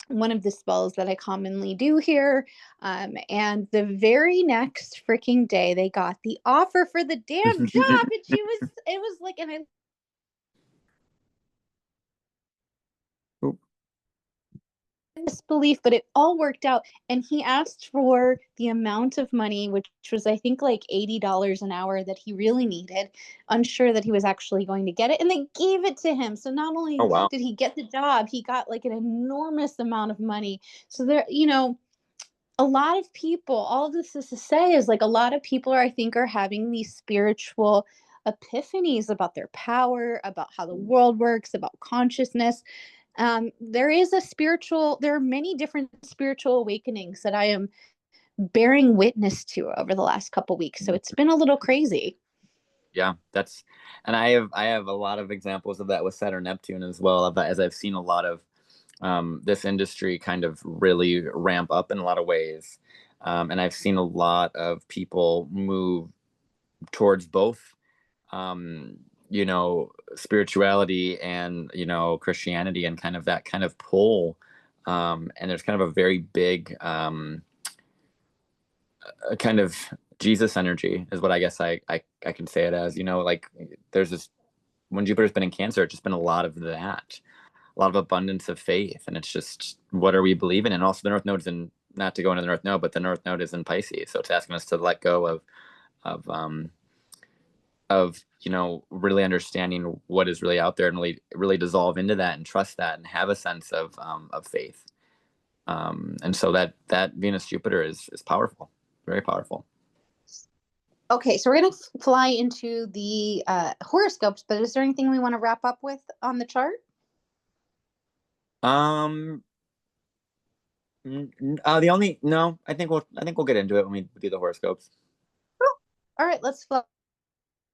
one of the spells that I commonly do here. And the very next freaking day, they got the offer for the damn job. And it was like, and I
Oop.
disbelief, but it all worked out. And he asked for the amount of money, which was, I think, like $80 an hour that he really needed, unsure that he was actually going to get it. And they gave it to him. So not
Oh,
only
wow.
did he get the job, he got like an enormous amount of money. So there, a lot of people, all of this is to say is like a lot of people I think are having these spiritual epiphanies about their power, about how the world works, about consciousness. There are many different spiritual awakenings that I am bearing witness to over the last couple weeks. So it's been a little crazy.
Yeah, and I have a lot of examples of that with Saturn Neptune as well. Of that, as I've seen a lot of this industry kind of really ramp up in a lot of ways, and I've seen a lot of people move towards both, um, spirituality and Christianity, and kind of that kind of pull. And there's kind of a very big kind of Jesus energy is what I guess I can say it as. Like there's this, when Jupiter's been in Cancer, it's just been a lot of that, a lot of abundance of faith, and it's just what are we believing? And also the North Node is in, not to go into the North Node, but the North Node is in Pisces, so it's asking us to let go of really understanding what is really out there, and really dissolve into that and trust that and have a sense of faith. And so that Venus Jupiter is powerful, very powerful.
Okay, so we're going to fly into the horoscopes, but is there anything we want to wrap up with on the chart?
Um, the only no, I think we'll get into it when we do the horoscopes.
Oh, all right, let's fly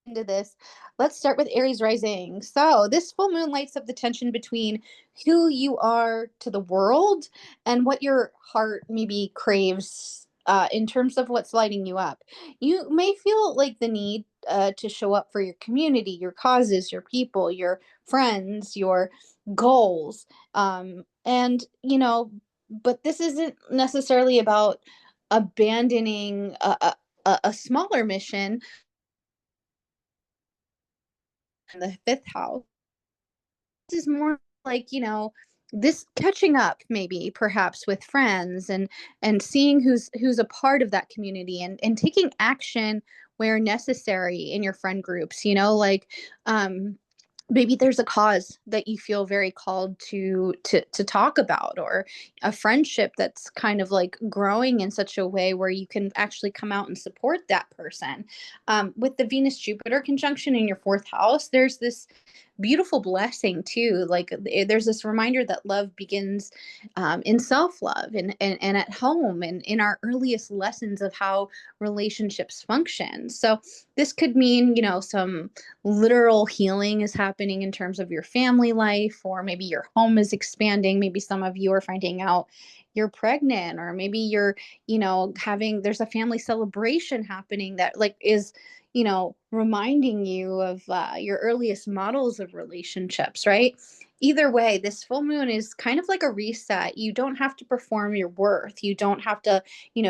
into this. Let's start with Aries rising. So, this full moon lights up the tension between who you are to the world and what your heart maybe craves in terms of what's lighting you up. You may feel like the need to show up for your community, your causes, your people, your friends, your goals. But this isn't necessarily about abandoning a smaller mission in the fifth house. This is more like, this catching up maybe perhaps with friends and seeing who's a part of that community and taking action where necessary in your friend groups, like um maybe there's a cause that you feel very called to talk about, or a friendship that's kind of like growing in such a way where you can actually come out and support that person. With the Venus Jupiter conjunction in your fourth house, there's this beautiful blessing too. Like there's this reminder that love begins in self-love and at home and in our earliest lessons of how relationships function. So this could mean, some literal healing is happening in terms of your family life, or maybe your home is expanding. Maybe some of you are finding out you're pregnant, or maybe you're, having, there's a family celebration happening that like is, reminding you of your earliest models of relationships, right? Either way, this full moon is kind of like a reset. You don't have to perform your worth. You don't have to,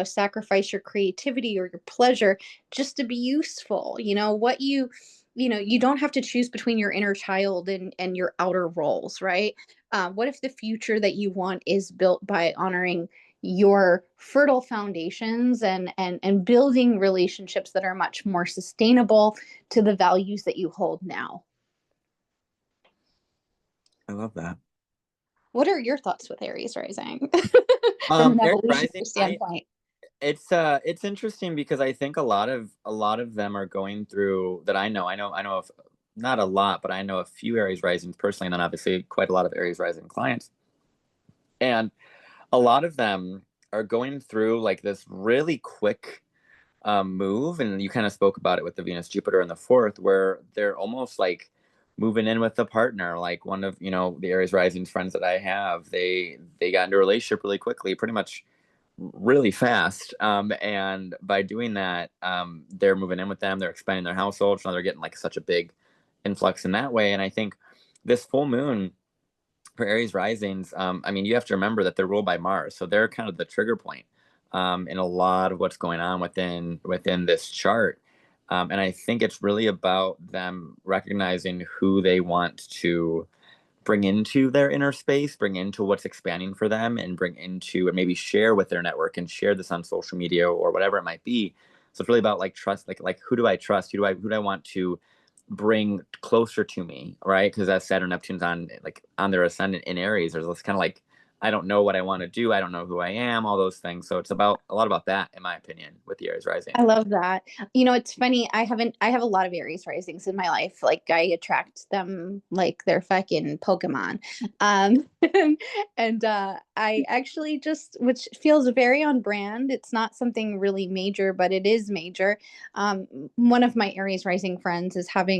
sacrifice your creativity or your pleasure just to be useful. You don't have to choose between your inner child and your outer roles, right? What if the future that you want is built by honoring your fertile foundations and building relationships that are much more sustainable to the values that you hold now?
I love that.
What are your thoughts with Aries rising from an
Aries rising,
evolutionary
I
standpoint?
it's interesting because I think a lot of them are going through that. I know of not a lot, but I know a few Aries risings personally, and then obviously quite a lot of Aries rising clients. And a lot of them are going through like this really quick move, and you kind of spoke about it with the Venus Jupiter in the fourth, where they're almost like moving in with a partner. Like one of the Aries rising friends that I have, they got into a relationship really quickly, pretty much really fast. And by doing that, they're moving in with them, they're expanding their household, so now they're getting like such a big influx in that way. And I think this full moon for Aries risings, I mean, you have to remember that they're ruled by Mars, so they're kind of the trigger point in a lot of what's going on within this chart. And I think it's really about them recognizing who they want to bring into their inner space, bring into what's expanding for them, and bring into and maybe share with their network and share this on social media or whatever it might be. So it's really about like trust, like who do I trust? Who do I want to bring closer to me, right? Because as Saturn Neptune's on their ascendant in Aries, there's this kind of like I don't know what I want to do, I don't know who I am, all those things. So it's about a lot about that, in my opinion, with the Aries rising.
I love that. It's funny. I have a lot of Aries risings in my life. Like I attract them like they're fucking Pokemon. And I actually just, which feels very on brand. It's not something really major, but it is major. Um, One of my Aries rising friends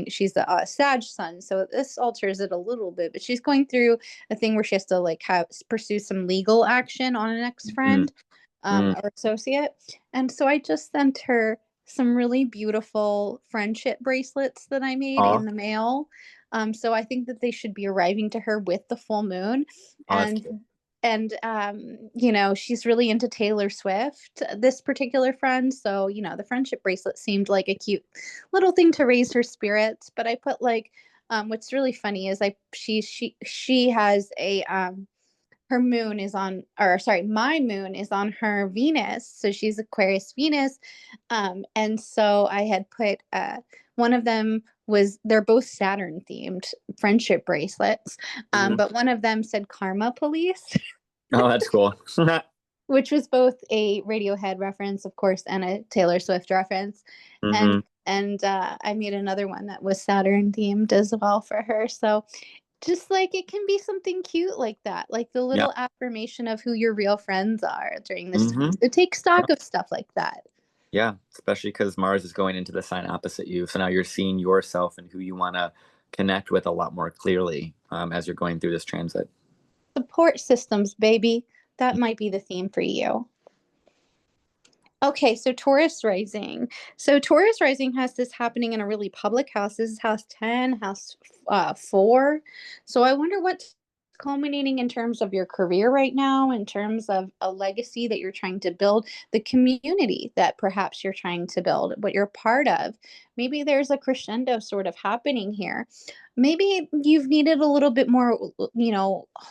she's a Sag sun, so this alters it a little bit. But she's going through a thing where she has to like pursue some legal action on an ex
Mm,
friend,
mm,
or associate. And so I just sent her some really beautiful friendship bracelets that I made
aw.
in the mail. So I think that they should be arriving to her with the full moon.
Oh, that's
And
cute.
she's really into Taylor Swift, this particular friend. So, the friendship bracelet seemed like a cute little thing to raise her spirits. But I put like, what's really funny is she has a her moon is on, or sorry, my moon is on her Venus. So she's Aquarius Venus. And so I had put one of them they're both Saturn themed friendship bracelets.
Mhm.
But one of them said Karma Police.
Oh, that's cool.
which was both a Radiohead reference, of course, and a Taylor Swift reference. And
Mm-hmm.
I made another one that was Saturn themed as well for her. So just like it can be something cute like that, like the
Yeah.
little affirmation of who your real friends are during this time.
Mm-hmm.
So take stock of stuff like that.
Yeah, especially because Mars is going into the sign opposite you. So now you're seeing yourself and who you want to connect with a lot more clearly as you're going through this transit.
Support systems, baby. That might be the theme for you. Okay, so Taurus rising. So Taurus rising has this happening in a really public house. This is house 10, house 4. So I wonder what's culminating in terms of your career right now, in terms of a legacy that you're trying to build, the community that perhaps you're trying to build, what you're part of. Maybe there's a crescendo sort of happening here. Maybe you've needed a little bit more,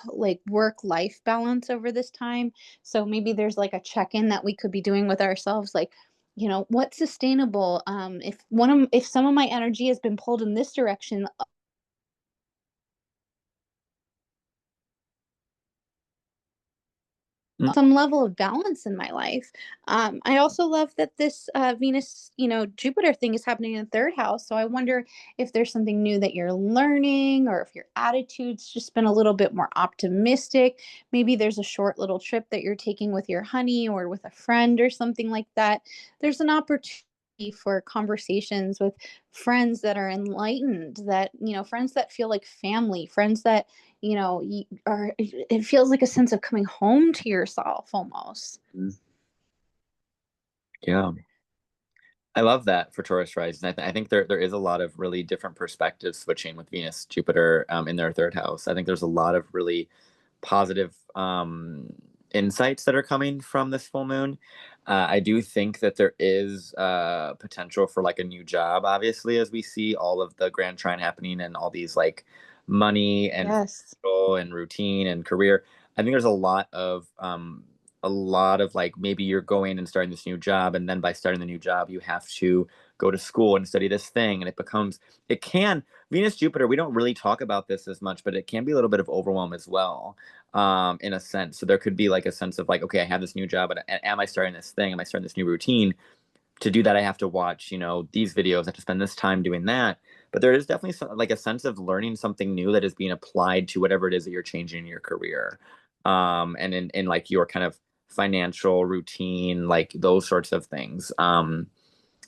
like work life balance over this time, so maybe there's like a check-in that we could be doing with ourselves, like, what's sustainable? If some of my energy has been pulled in this direction,
Mm.
some level of balance in my life. I also love that this Venus, Jupiter thing is happening in the third house. So I wonder if there's something new that you're learning, or if your attitude's just been a little bit more optimistic. Maybe there's a short little trip that you're taking with your honey or with a friend or something like that. There's an opportunity for conversations with friends that are enlightened, that, friends that feel like family, friends that you are, it feels like a sense of coming home to yourself almost.
Yeah. I love that for Taurus rising. I think there is a lot of really different perspectives switching with Venus, Jupiter in their third house. I think there's a lot of really positive insights that are coming from this full moon. I do think that there is potential for like a new job, obviously, as we see all of the grand trine happening and all these like money and
Yes.
financial and routine and career. I think there's a lot of like maybe you're going and starting this new job, and then by starting the new job you have to go to school and study this thing, and it can Venus Jupiter, we don't really talk about this as much, but it can be a little bit of overwhelm as well, in a sense. So there could be like a sense of like, okay, I have this new job, but am I starting this thing, am I starting this new routine? To do that I have to watch these videos, I have to spend this time doing that. But there is definitely like a sense of learning something new that is being applied to whatever it is that you're changing in your career, and in like your kind of financial routine, like those sorts of things.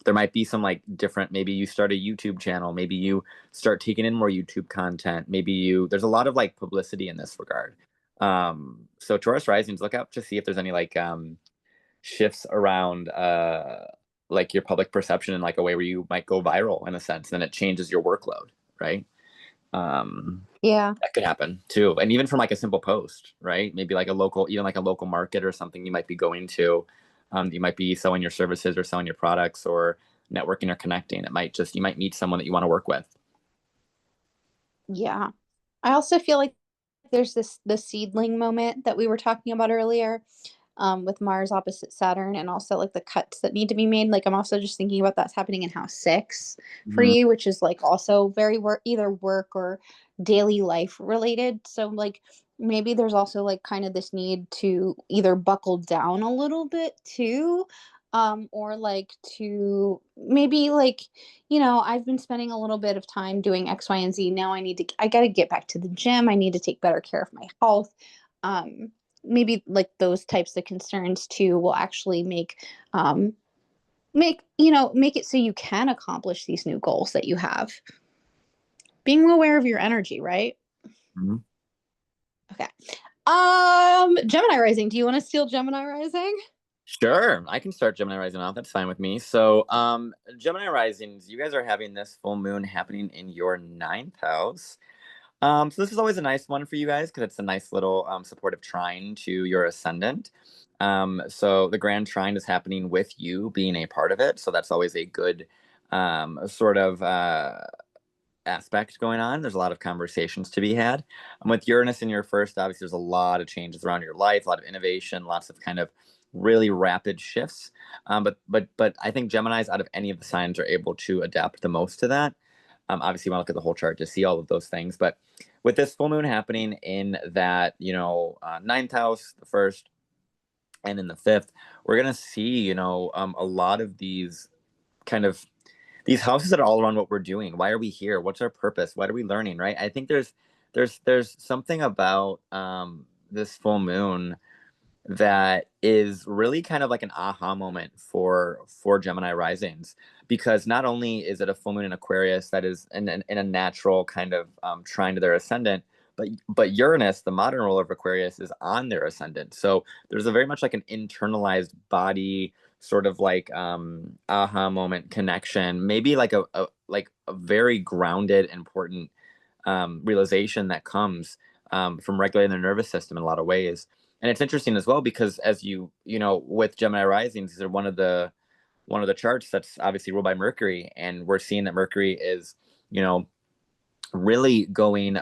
There might be some like different, maybe you start a YouTube channel, maybe you start taking in more YouTube content, there's a lot of like publicity in this regard. So Taurus risings, look out to see if there's any like shifts around like your public perception in like a way where you might go viral in a sense, then it changes your workload, right? um
Yeah.
that could happen too, and even from like a simple post, right? Maybe like a local, even like a local market or something you might be going to. You might be selling your services or selling your products or networking or connecting. You might meet someone that you want to work with.
Yeah. I also feel like there's the seedling moment that we were talking about earlier, with Mars opposite Saturn, and also like the cuts that need to be made. Like I'm also just thinking about that's happening in house 6 for
Mhm.
you, which is like also very either work or daily life related. So like maybe there's also like kind of this need to either buckle down a little bit too, or like to maybe like, I've been spending a little bit of time doing X, Y, and Z. Now I got to get back to the gym. I need to take better care of my health. Maybe like those types of concerns too will actually make it so you can accomplish these new goals that you have. Being aware of your energy, right?
Mhm.
Okay. Gemini rising. Do you want to steal Gemini rising?
Sure, I can start Gemini rising off. That's fine with me. So, Gemini risings, you guys are having this full moon happening in your ninth house. So this is always a nice one for you guys because it's a nice little supportive trine to your ascendant. So the grand trine is happening with you being a part of it. So that's always a good sort of aspect going on. There's a lot of conversations to be had. With Uranus in your first, obviously, there's a lot of changes around your life, a lot of innovation, lots of kind of really rapid shifts. But I think Gemini's out of any of the signs are able to adapt the most to that. Obviously, you want to look at the whole chart to see all of those things. But with this full moon happening in that, ninth house, the first, and in the fifth, we're gonna see, a lot of these kind of these houses that are all around what we're doing. Why are we here? What's our purpose? What are we learning? Right? I think there's something about this full moon that is really kind of like an aha moment for Gemini risings, because not only is it a full moon in Aquarius that is in a natural kind of trine to their ascendant, but Uranus, the modern ruler of Aquarius, is on their ascendant. So there's a very much like an internalized body sort of like aha moment connection, maybe like a very grounded, important realization that comes from regulating their nervous system in a lot of ways. And it's interesting as well because as with Gemini risings, these are one of the charts that's obviously ruled by Mercury, and we're seeing that Mercury is, really going.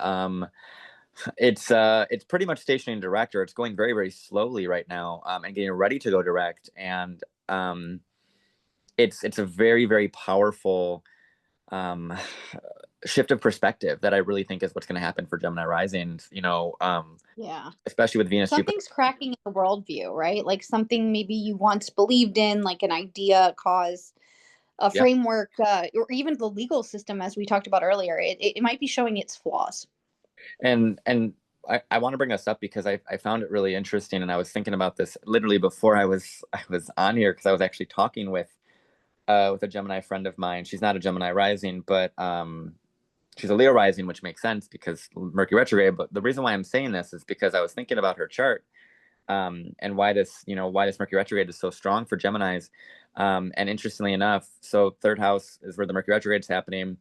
It's pretty much stationary direct, or it's going very very slowly right now, and getting ready to go direct, and it's a very very powerful um, shift of perspective that I really think is what's going to happen for Gemini risings.
Yeah.
Especially with Venus Jupiter.
Something's cracking in the worldview, right? Like something maybe you once believed in, like an idea, a cause, a
Yeah.
framework, or even the legal system, as we talked about earlier. It might be showing its flaws.
And I want to bring this up because I found it really interesting, and I was thinking about this literally before I was on here, because I was actually talking with a Gemini friend of mine. She's not a Gemini rising, but she's a Leo rising, which makes sense because Mercury retrograde. But the reason why I'm saying this is because I was thinking about her chart, and why this Mercury retrograde is so strong for Geminis. And interestingly enough, so third house is where the Mercury retrograde is happening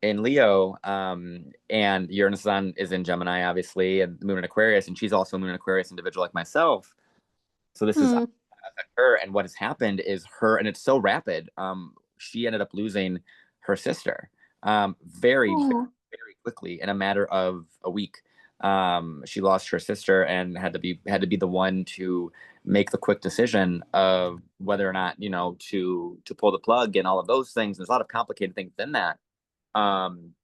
in Leo, and Uranus is in Gemini, obviously, and the Moon in Aquarius, and she's also a Moon in Aquarius individual like myself. So this is
Hmm.
her, and what has happened is her, and it's so rapid. She ended up losing her sister, very, very,
Oh.
very quickly in a matter of a week. She lost her sister and had to be the one to make the quick decision of whether or not to pull the plug and all of those things. There's a lot of complicated things in that. Um,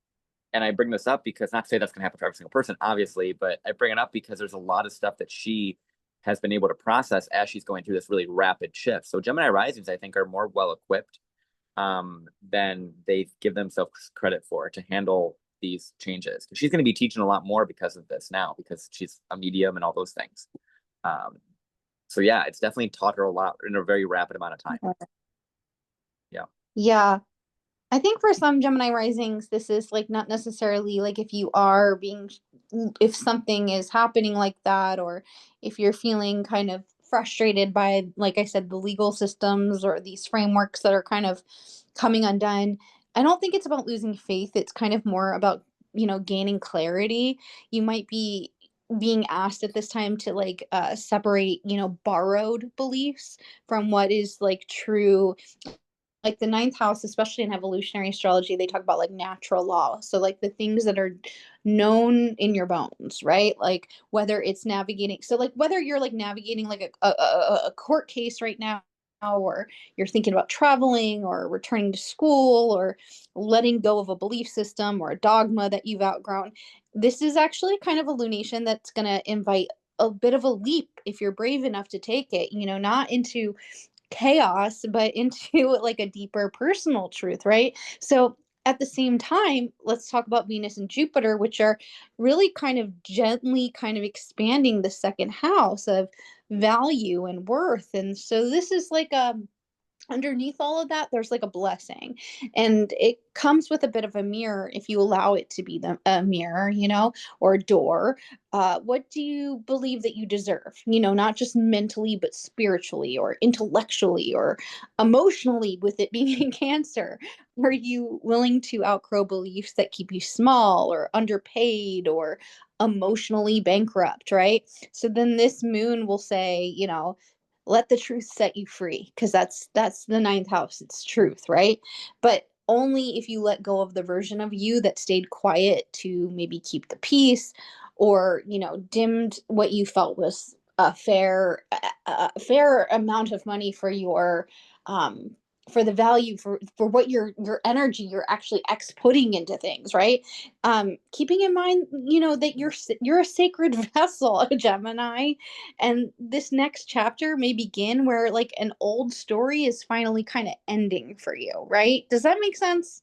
and I bring this up because, not to say that's going to happen for every single person, obviously, but I bring it up because there's a lot of stuff that she has been able to process as she's going through this really rapid shift. So Gemini risings, I think, are more well equipped than they give themselves credit for to handle these changes. She's going to be teaching a lot more because of this now, because she's a medium and all those things. Um, so yeah, it's definitely taught her a lot in a very rapid amount of time. Yeah.
Yeah. I think for some Gemini risings, this is like not necessarily like if you are being, if something is happening like that, or if you're feeling kind of frustrated by, like I said, the legal systems or these frameworks that are kind of coming undone. I don't think it's about losing faith. It's kind of more about, gaining clarity. You might be being asked at this time to like separate, borrowed beliefs from what is like true, like the ninth house, especially in evolutionary astrology, they talk about like natural law. So like the things that are known in your bones, right? Like whether it's navigating, so like whether you're like navigating like a court case right now, or you're thinking about traveling or returning to school or letting go of a belief system or a dogma that you've outgrown. This is actually kind of a lunation that's going to invite a bit of a leap if you're brave enough to take it, not into chaos, but into like a deeper personal truth, right? So at the same time, let's talk about Venus and Jupiter, which are really kind of gently kind of expanding the second house of value and worth. And so this is like a underneath all of that, there's like a blessing, and it comes with a bit of a mirror if you allow it to be a mirror, or a door. What do you believe that you deserve, not just mentally but spiritually or intellectually or emotionally, with it being in Cancer? Are you willing to outgrow beliefs that keep you small or underpaid or emotionally bankrupt, right? So then this moon will say, let the truth set you free, because that's the ninth house. It's truth, right? But only if you let go of the version of you that stayed quiet to maybe keep the peace, or dimmed what you felt was a fair amount of money for your for the value for what your energy you're actually putting into things, right? Keeping in mind, that you're a sacred vessel, a Gemini, and this next chapter may begin where like an old story is finally kind of ending for you, right? Does that make sense?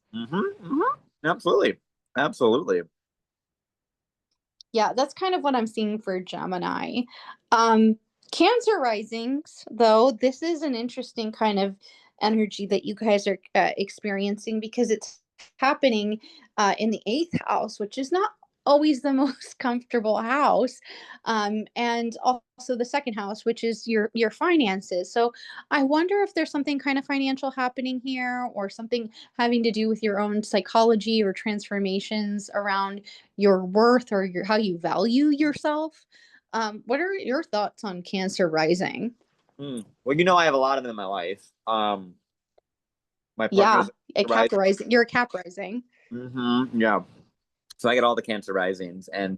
Absolutely. Absolutely.
Yeah, that's kind of what I'm seeing for Gemini. Um, Cancer risings, though, this is an interesting kind of energy that you guys are experiencing because it's happening in the eighth house, which is not always the most comfortable house, and also the second house, which is your finances. So I wonder if there's something kind of financial happening here, or something having to do with your own psychology or transformations around your worth or how you value yourself. What are your thoughts on Cancer rising?
Well, I have a lot of them in my life. My
Yeah,
partner's
a
a rising.
Cap rising. You're a Cap rising.
Yeah. So I get all the Cancer risings, and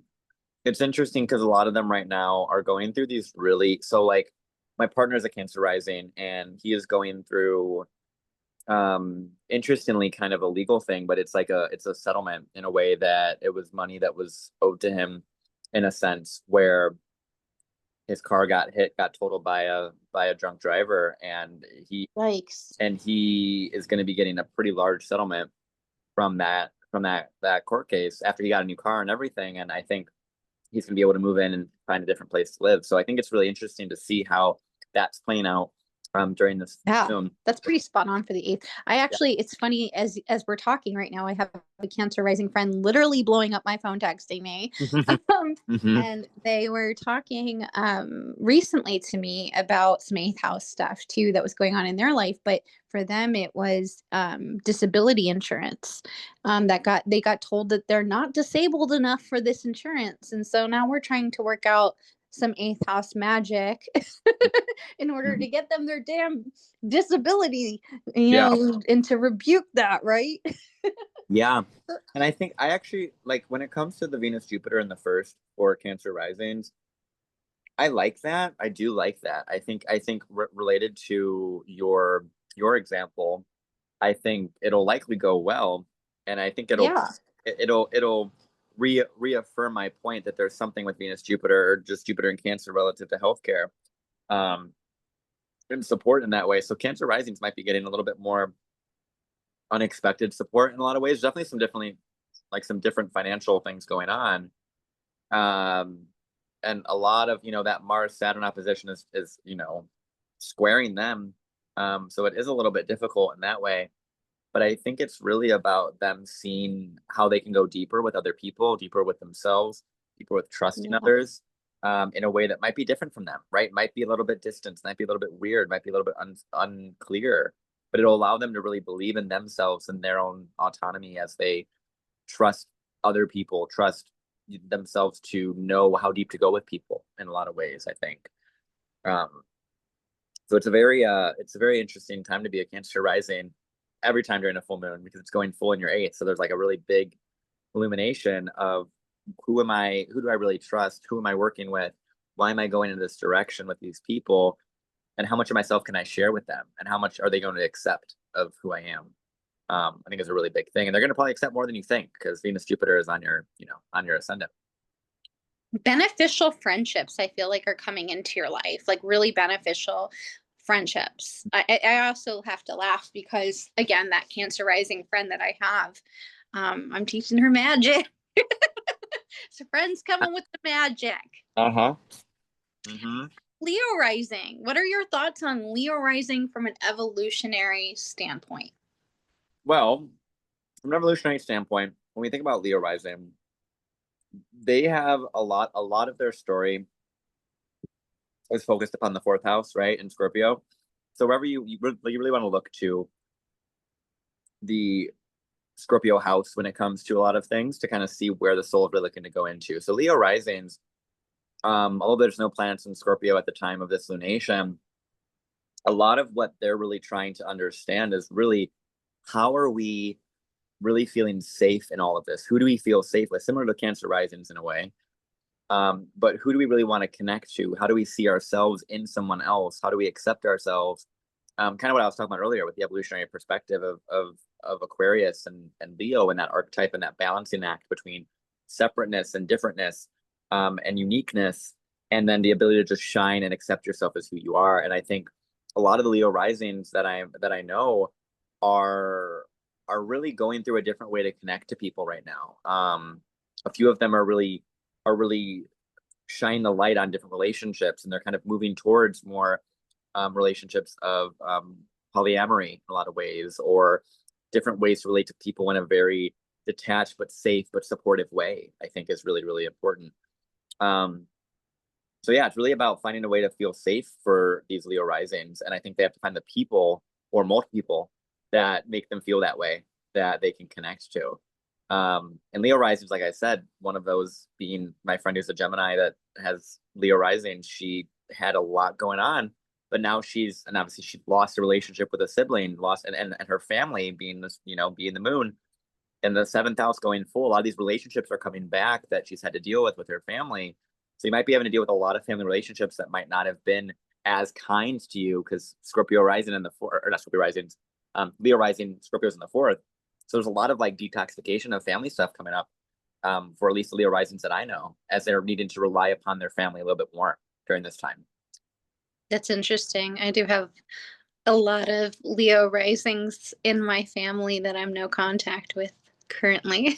it's interesting because a lot of them right now are going through these really, so like my partner is a Cancer rising, and he is going through, interestingly, kind of a legal thing, but it's a settlement in a way that it was money that was owed to him, in a sense where his car got totaled by a drunk driver, and
Yikes.
he is going to be getting a pretty large settlement from that court case after he got a new car and everything. And I think he's going to be able to move in and find a different place to live. So I think it's really interesting to see how that's playing out during this
Yeah,
film.
that's pretty spot on for the eighth. I
Yeah.
actually, it's funny, as we're talking right now, I have a Cancer rising friend literally blowing up my phone, texting me, um,
Hmm.
and they were talking recently to me about some eighth house stuff too that was going on in their life. But for them, it was disability insurance. They got told that they're not disabled enough for this insurance, and so now we're trying to work out some eighth house magic in order to get them their damn disability,
Yeah.
and to rebuke that, right?
Yeah. And I think I actually like when it comes to the Venus Jupiter in the first for Cancer risings, I like that. I do like that. I think related to your example, I think it'll likely go well, and I think
Yeah.
it'll reaffirm my point that there's something with Venus Jupiter, or just Jupiter and Cancer, relative to healthcare, um, and support in that way. So Cancer risings might be getting a little bit more unexpected support in a lot of ways. Definitely some different financial things going on, um, and a lot of that Mars Saturn opposition is squaring them. So it is a little bit difficult in that way. But I think it's really about them seeing how they can go deeper with other people, deeper with themselves, deeper with trusting
Yeah.
others, in a way that might be different from them, right? Might be a little bit distant, might be a little bit weird, might be a little bit unclear, but it'll allow them to really believe in themselves and their own autonomy as they trust other people, trust themselves to know how deep to go with people in a lot of ways, I think. Um, so it's a very interesting time to be a Cancer rising every time during a full moon, because it's going full in your eighth. So there's like a really big illumination of who do I really trust? Who am I working with? Why am I going in this direction with these people? And how much of myself can I share with them? And how much are they going to accept of who I am? I think is a really big thing. And they're going to probably accept more than you think, because Venus Jupiter is on your ascendant.
Beneficial friendships, I feel like, are coming into your life, like really beneficial friendships. I also have to laugh because, again, that Cancer rising friend that I have, I'm teaching her magic. So friends coming with the magic.
Uh-huh. Mm-hmm.
Leo rising. What are your thoughts on Leo rising from an evolutionary standpoint?
Well, from an evolutionary standpoint, when we think about Leo rising, they have a lot of their story is focused upon the fourth house, right, in Scorpio. So wherever you really want to look to the Scorpio house when it comes to a lot of things, to kind of see where the soul is really looking to go into. So Leo risings, although there's no planets in Scorpio at the time of this lunation, a lot of what they're really trying to understand is really, how are we really feeling safe in all of this? Who do we feel safe with? Similar to Cancer risings in a way. But who do we really want to connect to? How do we see ourselves in someone else? How do we accept ourselves kind of what I was talking about earlier with the evolutionary perspective of Aquarius and Leo, and that archetype and that balancing act between separateness and differentness, and uniqueness, and then the ability to just shine and accept yourself as who you are. And I think a lot of the Leo risings that I know are really going through a different way to connect to people right now. A few of them are really shining the light on different relationships, and they're kind of moving towards more relationships of polyamory in a lot of ways, or different ways to relate to people in a very detached but safe but supportive way. I think is really, really important. Um, so yeah, it's really about finding a way to feel safe for these Leo risings, and I think they have to find the people or multiple people that make them feel that way, that they can connect to. And Leo risings, like I said, one of those being my friend who's a Gemini that has Leo rising. She had a lot going on, but now and obviously she lost a relationship with a sibling, lost and her family being this, being the moon and the seventh house going full. A lot of these relationships are coming back that she's had to deal with her family. So you might be having to deal with a lot of family relationships that might not have been as kind to you, because Scorpio rising in the fourth, or not Scorpio rising, Leo rising, Scorpio's in the fourth. So there's a lot of like detoxification of family stuff coming up, for at least the Leo risings that I know, as they're needing to rely upon their family a little bit more during this time.
That's interesting. I do have a lot of Leo risings in my family that I'm no contact with currently.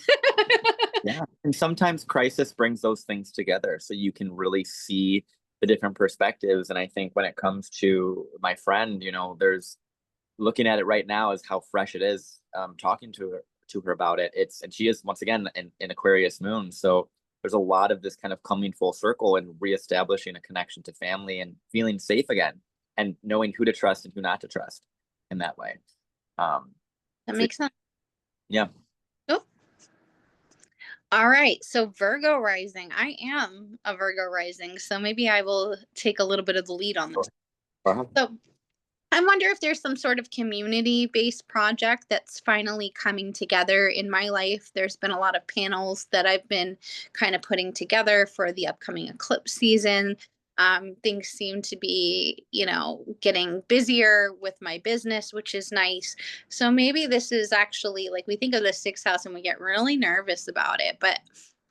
Yeah. And sometimes crisis brings those things together so you can really see the different perspectives. And I think when it comes to my friend, there's looking at it right now is how fresh it is, talking to her about it. And she is once again in Aquarius moon. So there's a lot of this kind of coming full circle and reestablishing a connection to family and feeling safe again and knowing who to trust and who not to trust in that way. Um,
That
so
makes sense.
yeah.
Oh, all right. So Virgo rising. I am a Virgo rising, so maybe I will take a little bit of the lead on this.
Uh-huh.
So I wonder if there's some sort of community based project that's finally coming together in my life. There's been a lot of panels that I've been kind of putting together for the upcoming eclipse season. Things seem to be, getting busier with my business, which is nice. So maybe this is actually like we think of the sixth house and we get really nervous about it. But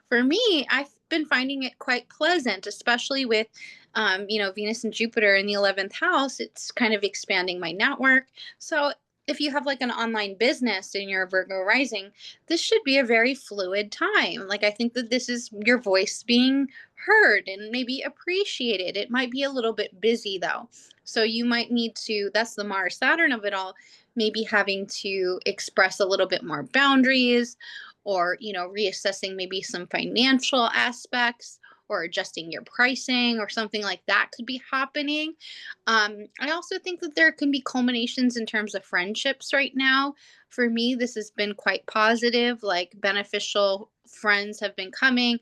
for me, I've been finding it quite pleasant, especially with Venus and Jupiter in the 11th house. It's kind of expanding my network. So if you have like an online business and you're a Virgo rising, this should be a very fluid time. Like, I think that this is your voice being heard and maybe appreciated. It might be a little bit busy though. So you might need to, that's the Mars Saturn of it all, maybe having to express a little bit more boundaries, or reassessing maybe some financial aspects, or adjusting your pricing or something like that could be happening. I also think that there can be culminations in terms of friendships right now. For me, this has been quite positive, like beneficial friends have been coming.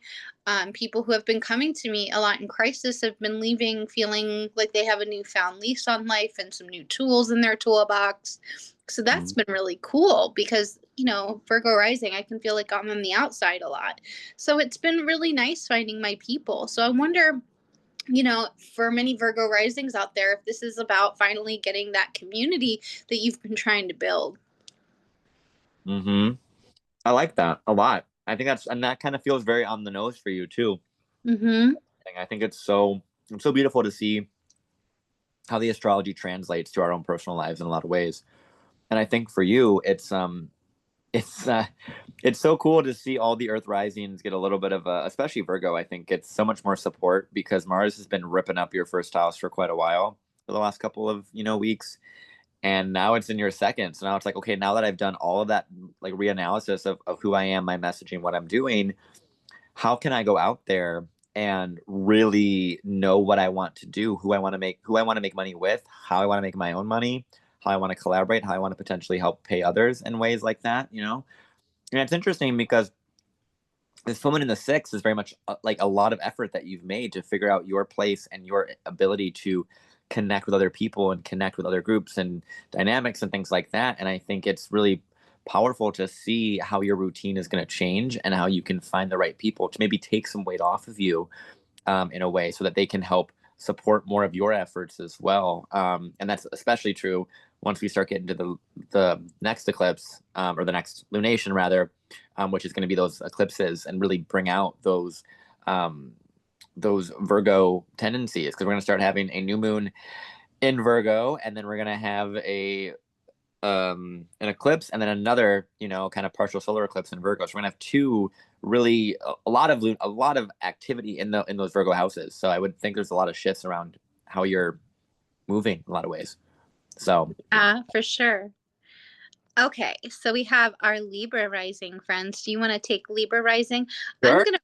People who have been coming to me a lot in crisis have been leaving feeling like they have a newfound lease on life and some new tools in their toolbox. So that's
Mhm.
been really cool because, Virgo rising, I can feel like I'm on the outside a lot. So it's been really nice finding my people. So I wonder, for many Virgo risings out there, if this is about finally getting that community that you've been trying to build.
Mm-hmm. I like that a lot. I think and that kind of feels very on the nose for you too.
Mm-hmm.
I think it's so beautiful to see how the astrology translates to our own personal lives in a lot of ways. And I think for you, it's it's so cool to see all the Earth risings get a little bit of especially Virgo. I think it's so much more support because Mars has been ripping up your first house for quite a while for the last couple of weeks, and now it's in your second. So now it's like, okay, now that I've done all of that like reanalysis of who I am, my messaging, what I'm doing, how can I go out there and really know what I want to do, who I want to make money with, how I want to make my own money, how I want to collaborate, how I want to potentially help pay others in ways like that. And it's interesting because this woman in the six is very much like a lot of effort that you've made to figure out your place and your ability to connect with other people and connect with other groups and dynamics and things like that. And I think it's really powerful to see how your routine is going to change and how you can find the right people to maybe take some weight off of you, in a way so that they can help support more of your efforts as well. And that's especially true once we start getting to the next eclipse, or the next lunation rather, which is going to be those eclipses, and really bring out those Virgo tendencies, because we're going to start having a new moon in Virgo, and then we're going to have an eclipse, and then another, kind of partial solar eclipse in Virgo. So we're gonna have two really a lot of activity in those Virgo houses. So I would think there's a lot of shifts around how you're moving in a lot of ways. So
For sure. Okay, so we have our Libra rising friends. Do you want to take Libra rising? I'm
sure.
gonna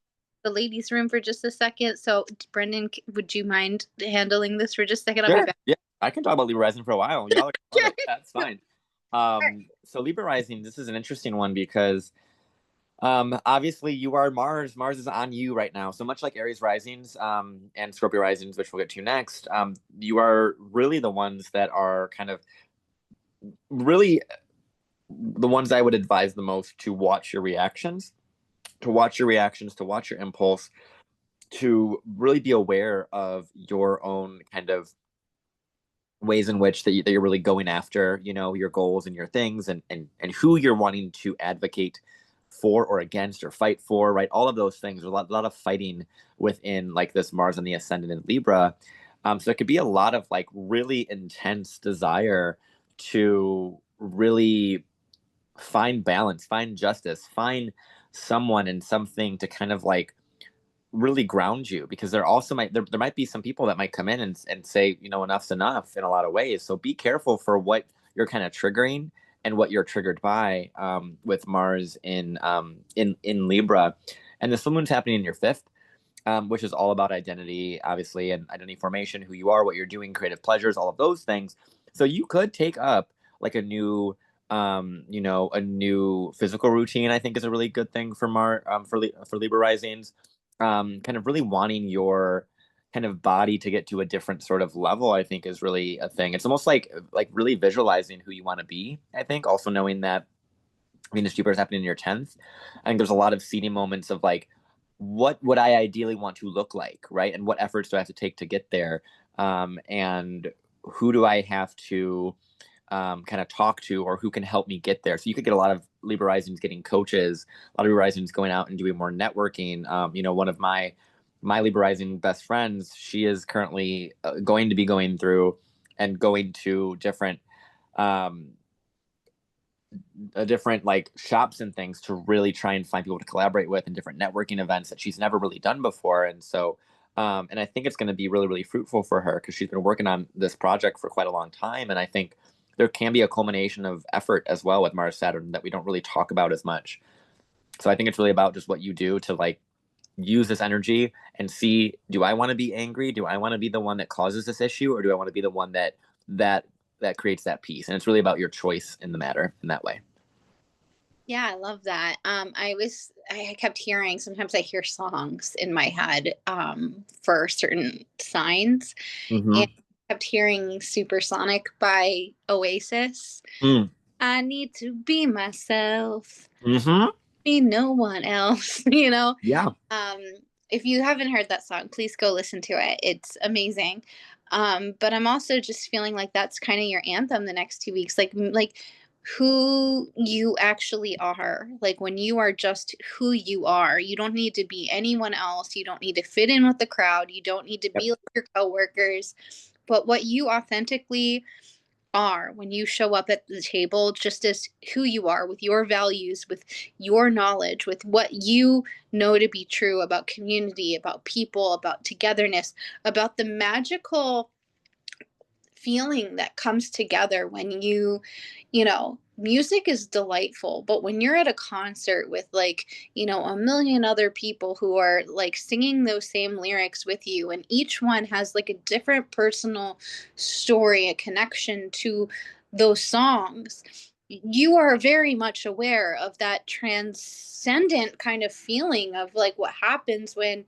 the ladies' room for just a second. So, Brendan, would you mind handling this for just a second? I'll be
Sure.
back.
Yeah, I can talk about Libra rising for a while. Y'all are, that's fine.
Sure.
So Libra rising, this is an interesting one because obviously you are Mars. Mars is on you right now. So much like Aries risings, and Scorpio risings, which we'll get to next, you are really the ones that are kind of really the ones I would advise the most to watch your reactions, to watch your reactions, to watch your impulse, to really be aware of your own kind of ways in which that you're really going after, your goals and your things, and who you're wanting to advocate for or against or fight for, right? All of those things. There's a lot of fighting within like this Mars and the Ascendant in Libra. So it could be a lot of like really intense desire to really find balance, find justice, find someone and something to kind of like really ground you, because there might be some people that might come in and say, enough's enough in a lot of ways. So be careful for what you're kind of triggering and what you're triggered by, with Mars in Libra. And the full moon's happening in your fifth, which is all about identity, obviously, and identity formation, who you are, what you're doing, creative pleasures, all of those things. So you could take up like a new physical routine. I think is a really good thing for for Libra risings. Kind of really wanting your kind of body to get to a different sort of level, I think is really a thing. It's almost like really visualizing who you want to be. I think also knowing that Venus Jupiter is happening in your 10th. I think there's a lot of seeding moments of like, what would I ideally want to look like, right? And what efforts do I have to take to get there? And who do I have to kind of talk to, or who can help me get there? So you could get a lot of Libra risings getting coaches, a lot of Libra risings going out and doing more networking. One of my Libra rising best friends, she is currently going to be going through and going to um, different like shops and things to really try and find people to collaborate with, and different networking events that she's never really done before. And so, and I think it's going to be really, really fruitful for her, because she's been working on this project for quite a long time. And I think there can be a culmination of effort as well with Mars Saturn that we don't really talk about as much. So I think it's really about just what you do to like use this energy and see, do I want to be angry? Do I want to be the one that causes this issue? Or do I want to be the one that that creates that peace? And it's really about your choice in the matter in that way.
Yeah, I love that. I kept hearing, sometimes I hear songs in my head for certain signs. And
Mm-hmm.
I kept hearing Supersonic by Oasis.
Mm.
I need to be myself,
Mm-hmm.
be no one else,
Yeah.
Um, if you haven't heard that song, please go listen to it. It's amazing. But I'm also just feeling like that's kind of your anthem the next 2 weeks, like who you actually are. Like when you are just who you are, you don't need to be anyone else. You don't need to fit in with the crowd. You don't need to
Yep.
be like your coworkers. But what you authentically are when you show up at the table, just as who you are, with your values, with your knowledge, with what you know to be true about community, about people, about togetherness, about the magical feeling that comes together when music is delightful, but when you're at a concert with like, a million other people who are like singing those same lyrics with you, and each one has like a different personal story, a connection to those songs, you are very much aware of that transcendent kind of feeling of like what happens when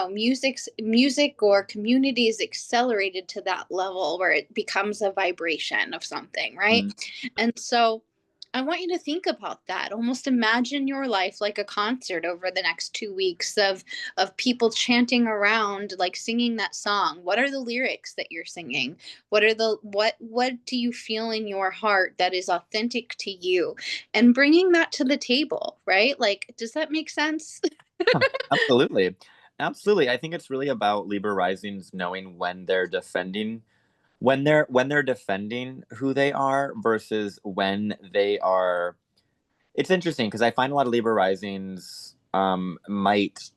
music or community is accelerated to that level where it becomes a vibration of something, right?
Mm.
And so I want you to think about that. Almost imagine your life like a concert over the next 2 weeks of people chanting around, like singing that song. What are the lyrics that you're singing? What do you feel in your heart that is authentic to you? And bringing that to the table, right? Like, does that make sense?
Huh. Absolutely. Absolutely. I think it's really about Libra risings knowing when they're defending when they're defending who they are versus when they are. It's interesting because I find a lot of Libra risings might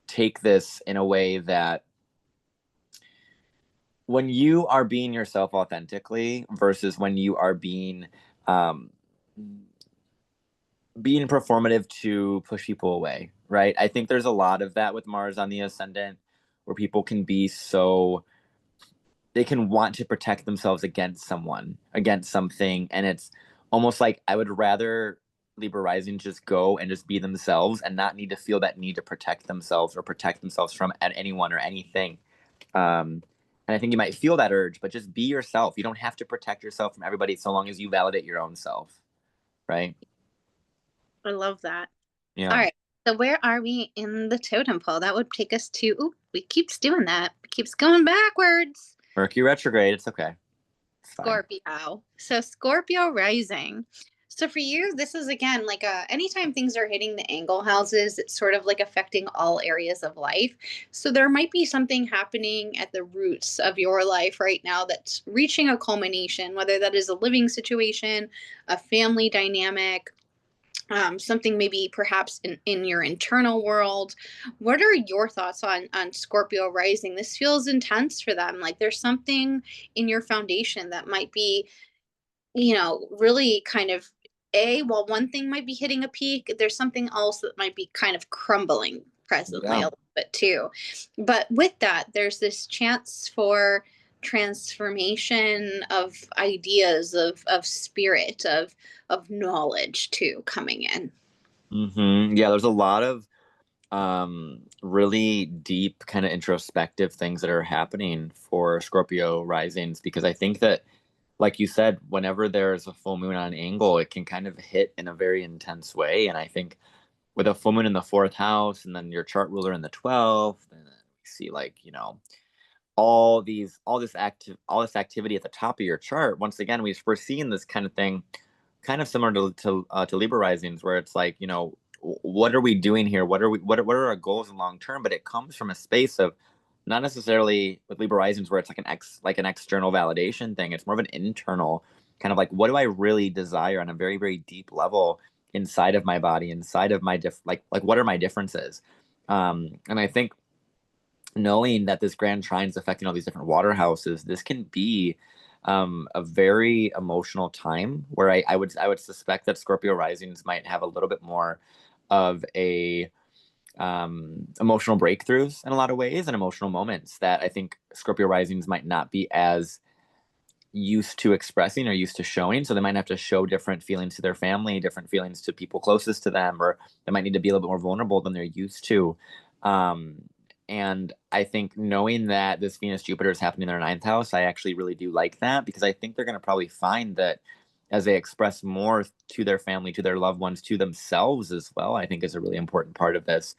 take this in a way that when you are being yourself authentically versus when you are um, being performative to push people away, right? I think there's a lot of that with Mars on the ascendant, where people can be so they can want to protect themselves against someone, against something, and it's almost like I would rather Libra rising just go and just be themselves and not need to feel that need to protect themselves or protect themselves from anyone or anything. And I think you might feel that urge, but just be yourself. You don't have to protect yourself from everybody so long as you validate your own self, right?
I love that. All
Yeah.
right. So where are we in the totem pole? That would take us to, ooh, we keeps doing that. It keeps going backwards.
Mercury retrograde. It's okay. It's fine.
Scorpio. So Scorpio rising. So for you, this is again like anytime things are hitting the angle houses, it's sort of like affecting all areas of life. So there might be something happening at the roots of your life right now that's reaching a culmination, whether that is a living situation, a family dynamic, something maybe perhaps in your internal world. What are your thoughts on Scorpio rising? This feels intense for them. Like there's something in your foundation that might be, really kind of well, one thing might be hitting a peak, there's something else that might be kind of crumbling presently
Yeah.
a little bit too. But with that, there's this chance for transformation of ideas, of spirit, of knowledge too coming in.
Yeah, there's a lot of really deep kind of introspective things that are happening for Scorpio risings because I think that like you said, whenever there's a full moon on an angle, it can kind of hit in a very intense way. And I think with a full moon in the fourth house and then your chart ruler in the 12th, and then we see like, all this activity at the top of your chart. Once again, we're seeing this kind of thing, kind of similar to Libra risings, where it's like, what are we doing here? What are our goals in long term? But it comes from a space of not necessarily with Libra risings where it's like an external validation thing. It's more of an internal kind of like what do I really desire on a very very deep level inside of my body, inside of my like what are my differences? And I think knowing that this grand trine is affecting all these different water houses, this can be a very emotional time where I would suspect that Scorpio risings might have a little bit more of a emotional breakthroughs in a lot of ways and emotional moments that I think Scorpio risings might not be as used to expressing or used to showing. So they might have to show different feelings to their family, different feelings to people closest to them, or they might need to be a little bit more vulnerable than they're used to. Um, and I think knowing that this Venus Jupiter is happening in their ninth house, I actually really do like that because I think they're going to probably find that as they express more to their family, to their loved ones, to themselves as well, I think is a really important part of this.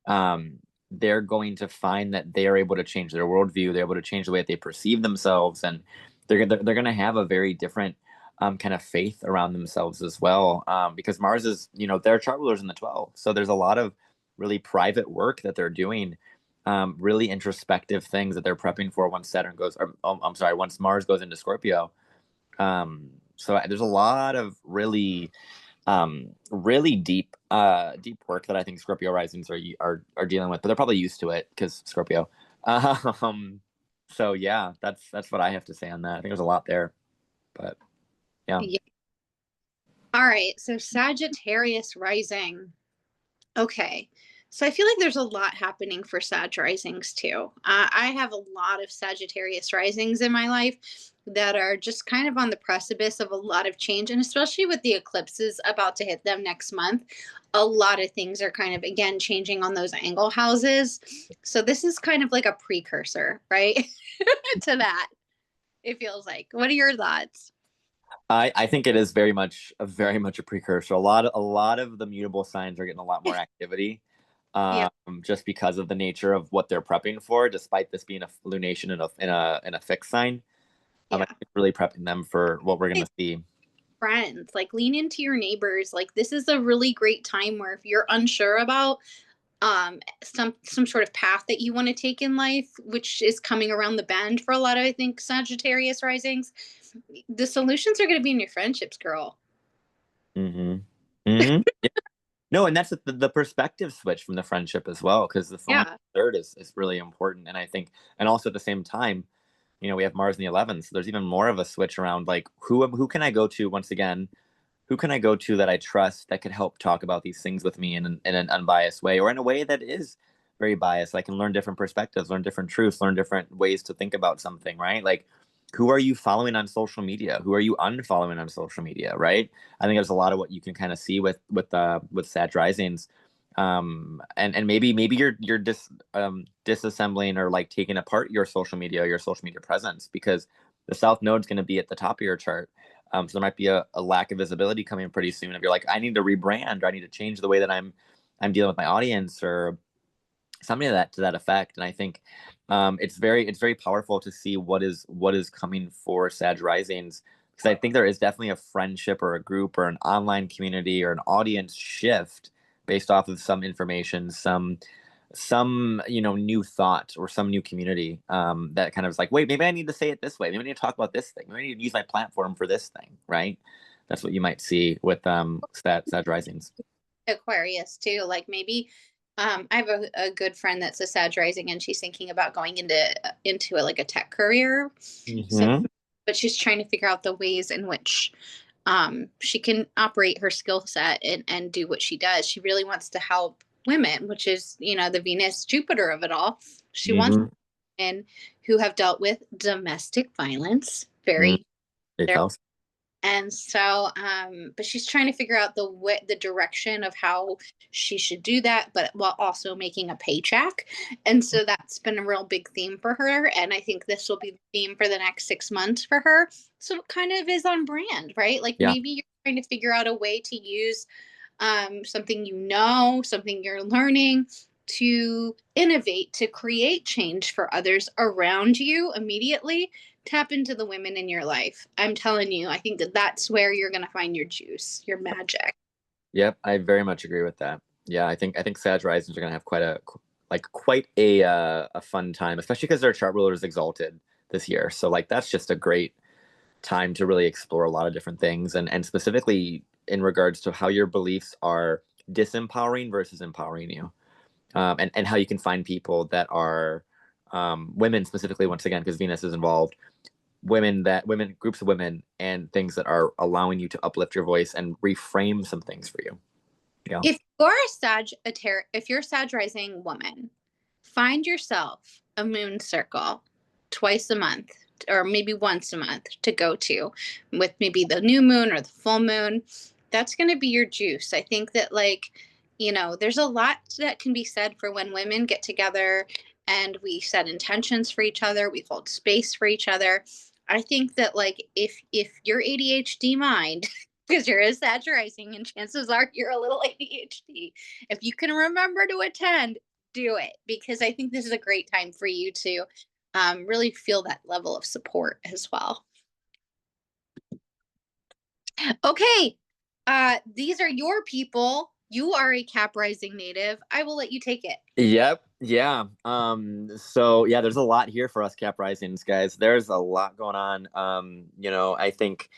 Um, they're going to find that they are able to change their worldview. They're able to change the way that they perceive themselves, and they're going to have a very different kind of faith around themselves as well. Because Mars is, their chart rulers in the 12, so there's a lot of really private work that they're doing, really introspective things that they're prepping for once Saturn goes, or I'm sorry, once Mars goes into Scorpio. So there's a lot of really deep work that I think Scorpio risings are dealing with, but they're probably used to it because Scorpio. Um, so yeah, that's what I have to say on that. I think there's a lot there, but yeah.
Yeah. All right. So Sagittarius rising. Okay. So I feel like there's a lot happening for Sag risings too. I have a lot of Sagittarius risings in my life that are just kind of on the precipice of a lot of change. And especially with the eclipses about to hit them next month, a lot of things are kind of, again, changing on those angle houses. So this is kind of like a precursor, right? To that, it feels like. What are your thoughts?
I think it is very much a precursor. A lot of the mutable signs are getting a lot more activity,
Yeah,
just because of the nature of what they're prepping for. Despite this being a lunation in a fixed sign, I
yeah.
think it's really prepping them for what we're gonna see.
Friends, like lean into your neighbors. Like this is a really great time where if you're unsure about some sort of path that you want to take in life, which is coming around the bend for a lot of, I think, Sagittarius risings, the solutions are going to be in your friendships, girl.
Mm-hmm. Mm-hmm. No, and that's the perspective switch from the friendship as well, because the full moon
Yeah.
third is really important, and I think, and also at the same time, we have Mars in the 11th, so there's even more of a switch around like who can I go to once again, who can I go to that I trust that could help talk about these things with me in an unbiased way, or in a way that is very biased. I can learn different perspectives, learn different truths, learn different ways to think about something, right? Like, who are you following on social media? Who are you unfollowing on social media, right? I think there's a lot of what you can kind of see with Sag risings. And maybe you're disassembling or like taking apart your social media presence, because the South Node's going to be at the top of your chart. So there might be a lack of visibility coming pretty soon. If you're like, I need to rebrand, or I need to change the way that I'm dealing with my audience, or something to that effect. And I think it's very powerful to see what is coming for Sag risings, because I think there is definitely a friendship or a group or an online community or an audience shift based off of some information, some new thought or some new community, that kind of is like, wait, maybe I need to say it this way, maybe I need to talk about this thing, maybe I need to use my platform for this thing, right? That's what you might see with Sag risings.
Aquarius too. Like maybe I have a good friend that's a Sag rising and she's thinking about going into like a tech career. So
Mm-hmm.
but she's trying to figure out the ways in which she can operate her skill set and do what she does. She really wants to help women, which is, the Venus Jupiter of it all. She wants
Mm-hmm.
women who have dealt with domestic violence,
Mm-hmm.
very,
Eighth house.
and so, but she's trying to figure out the direction of how she should do that, but while also making a paycheck. And so that's been a real big theme for her. And I think this will be the theme for the next 6 months for her. So it kind of is on brand, right? Like
Yeah.
maybe you're trying to figure out a way to use something, something you're learning to innovate, to create change for others around you immediately. Tap into the women in your life. I'm telling you, I think that that's where you're going to find your juice, your magic.
Yep, I very much agree with that. Yeah, I think Sag risings are gonna have quite a fun time, especially because their chart ruler is exalted this year. So like that's just a great time to really explore a lot of different things, and specifically in regards to how your beliefs are disempowering versus empowering you, and how you can find people that are, women specifically, once again because Venus is involved, women groups of women and things that are allowing you to uplift your voice and reframe some things for you. Yeah.
If you're a Sag rising woman, find yourself a moon circle twice a month or maybe once a month to go to with maybe the new moon or the full moon. That's going to be your juice. I think that, like, there's a lot that can be said for when women get together and we set intentions for each other, we hold space for each other. I think that, like, if your ADHD mind, because you're a Sag rising and chances are you're a little ADHD, if you can remember to attend, do it, because I think this is a great time for you to really feel that level of support as well. Okay, these are your people. You are a Cap Rising native. I will let you take it.
Yep. Yeah. So yeah, there's a lot here for us Cap Risings, guys. There's a lot going on. I think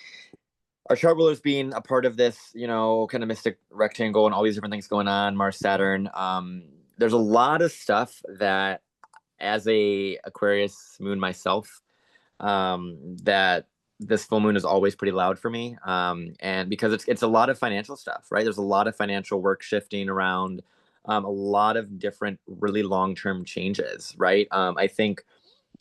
our chart rulers being a part of this, kind of mystic rectangle and all these different things going on, Mars, Saturn. There's a lot of stuff that, as a Aquarius moon myself, that this full moon is always pretty loud for me. And because it's a lot of financial stuff, right? There's a lot of financial work shifting around, a lot of different really long term changes, right? I think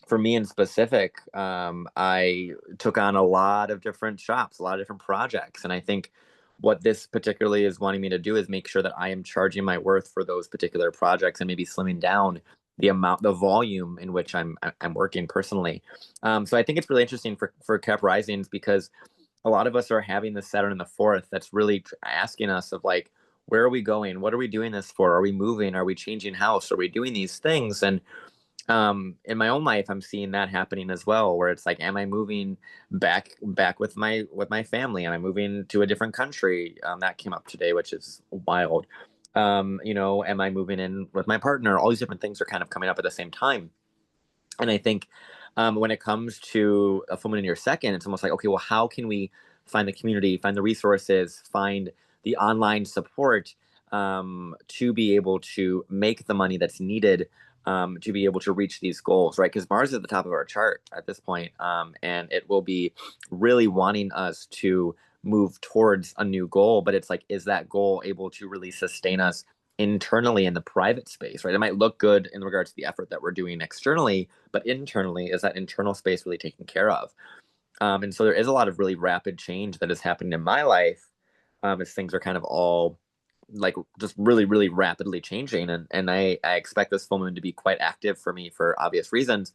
for me in specific, I took on a lot of different shops, a lot of different projects, and I think what this particularly is wanting me to do is make sure that I am charging my worth for those particular projects, and maybe slimming down the volume in which I'm working personally. So I think it's really interesting for Cap Risings, because a lot of us are having this Saturn in the fourth that's really asking us of like, where are we going? What are we doing this for? Are we moving? Are we changing house? Are we doing these things? And in my own life, I'm seeing that happening as well, where it's like, am I moving back with my family? Am I moving to a different country? That came up today, which is wild. Am I moving in with my partner? All these different things are kind of coming up at the same time. And I think when it comes to a full moon in your second, it's almost like, okay, well, how can we find the community, find the resources, find the online support to be able to make the money that's needed to be able to reach these goals, right? Because Mars is at the top of our chart at this point, and it will be really wanting us to move towards a new goal. But it's like, is that goal able to really sustain us internally in the private space, right? It might look good in regards to the effort that we're doing externally, but internally, is that internal space really taken care of? And so there is a lot of really rapid change that is happening in my life as things are kind of all like just really, really rapidly changing. And I expect this full moon to be quite active for me for obvious reasons.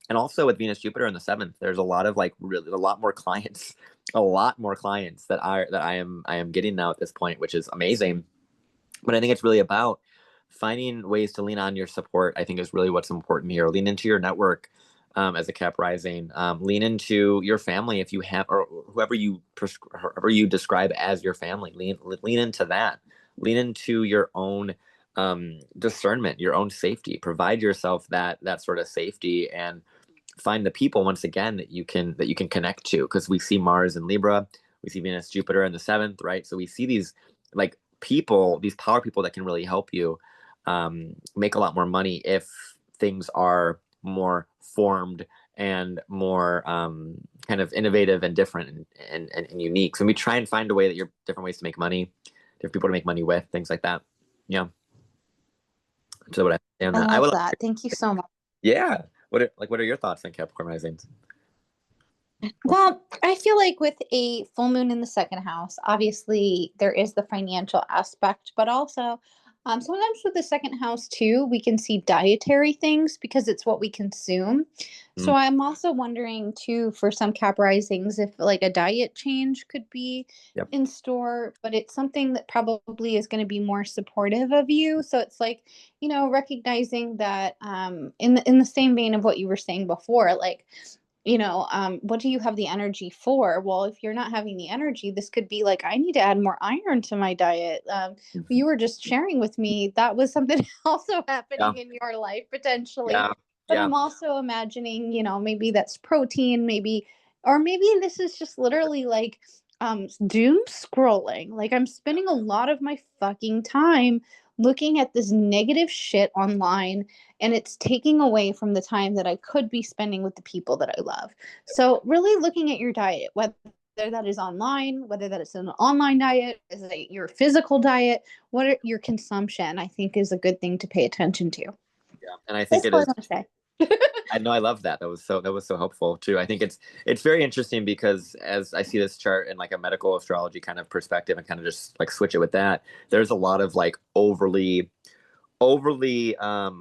And also with Venus Jupiter in the seventh, there's a lot of like really a lot more clients, a lot more clients that I am getting now at this point, which is amazing. But I think it's really about finding ways to lean on your support. I think is really what's important here. Lean into your network as a Cap rising. Lean into your family if you have, or whoever you describe as your family. Lean into that. Lean into your own discernment, your own safety. Provide yourself that sort of safety, and find the people once again that you can connect to. Because we see Mars in Libra, we see Venus Jupiter in the seventh, right? So we see these like people, these power people that can really help you make a lot more money if things are more formed and more kind of innovative and different and unique. So we try and find a way that you're different ways to make money, different people to make money with, things like that. Yeah. So what I say on
I
that. I
love
would,
that. Thank you so much.
yeah. What are your thoughts on Capricorn risings?
Well, I feel like with a full moon in the second house, obviously there is the financial aspect, but also sometimes with the second house too, we can see dietary things because it's what we consume.
Mm,
So I'm also wondering too for some cap risings if like a diet change could be
yep.
in store, but it's something that probably is going to be more supportive of you. So it's like, recognizing that in the same vein of what you were saying before, like what do you have the energy for? Well, if you're not having the energy, this could be like, I need to add more iron to my diet. You were just sharing with me that was something also
Yeah.
happening in your life potentially.
Yeah.
But
Yeah.
I'm also imagining, maybe that's protein, maybe, or maybe this is just literally like doom scrolling. Like I'm spending a lot of my fucking time looking at this negative shit online and it's taking away from the time that I could be spending with the people that I love. So really looking at your diet, whether that is online, whether that is an online diet, is it your physical diet, what are your consumption, I think is a good thing to pay attention to.
Yeah. And I think
That's
it
all I
is.
want to say.
I know, I love that. That was so helpful too. I think it's very interesting because as I see this chart in like a medical astrology kind of perspective and kind of just like switch it with that, there's a lot of like overly how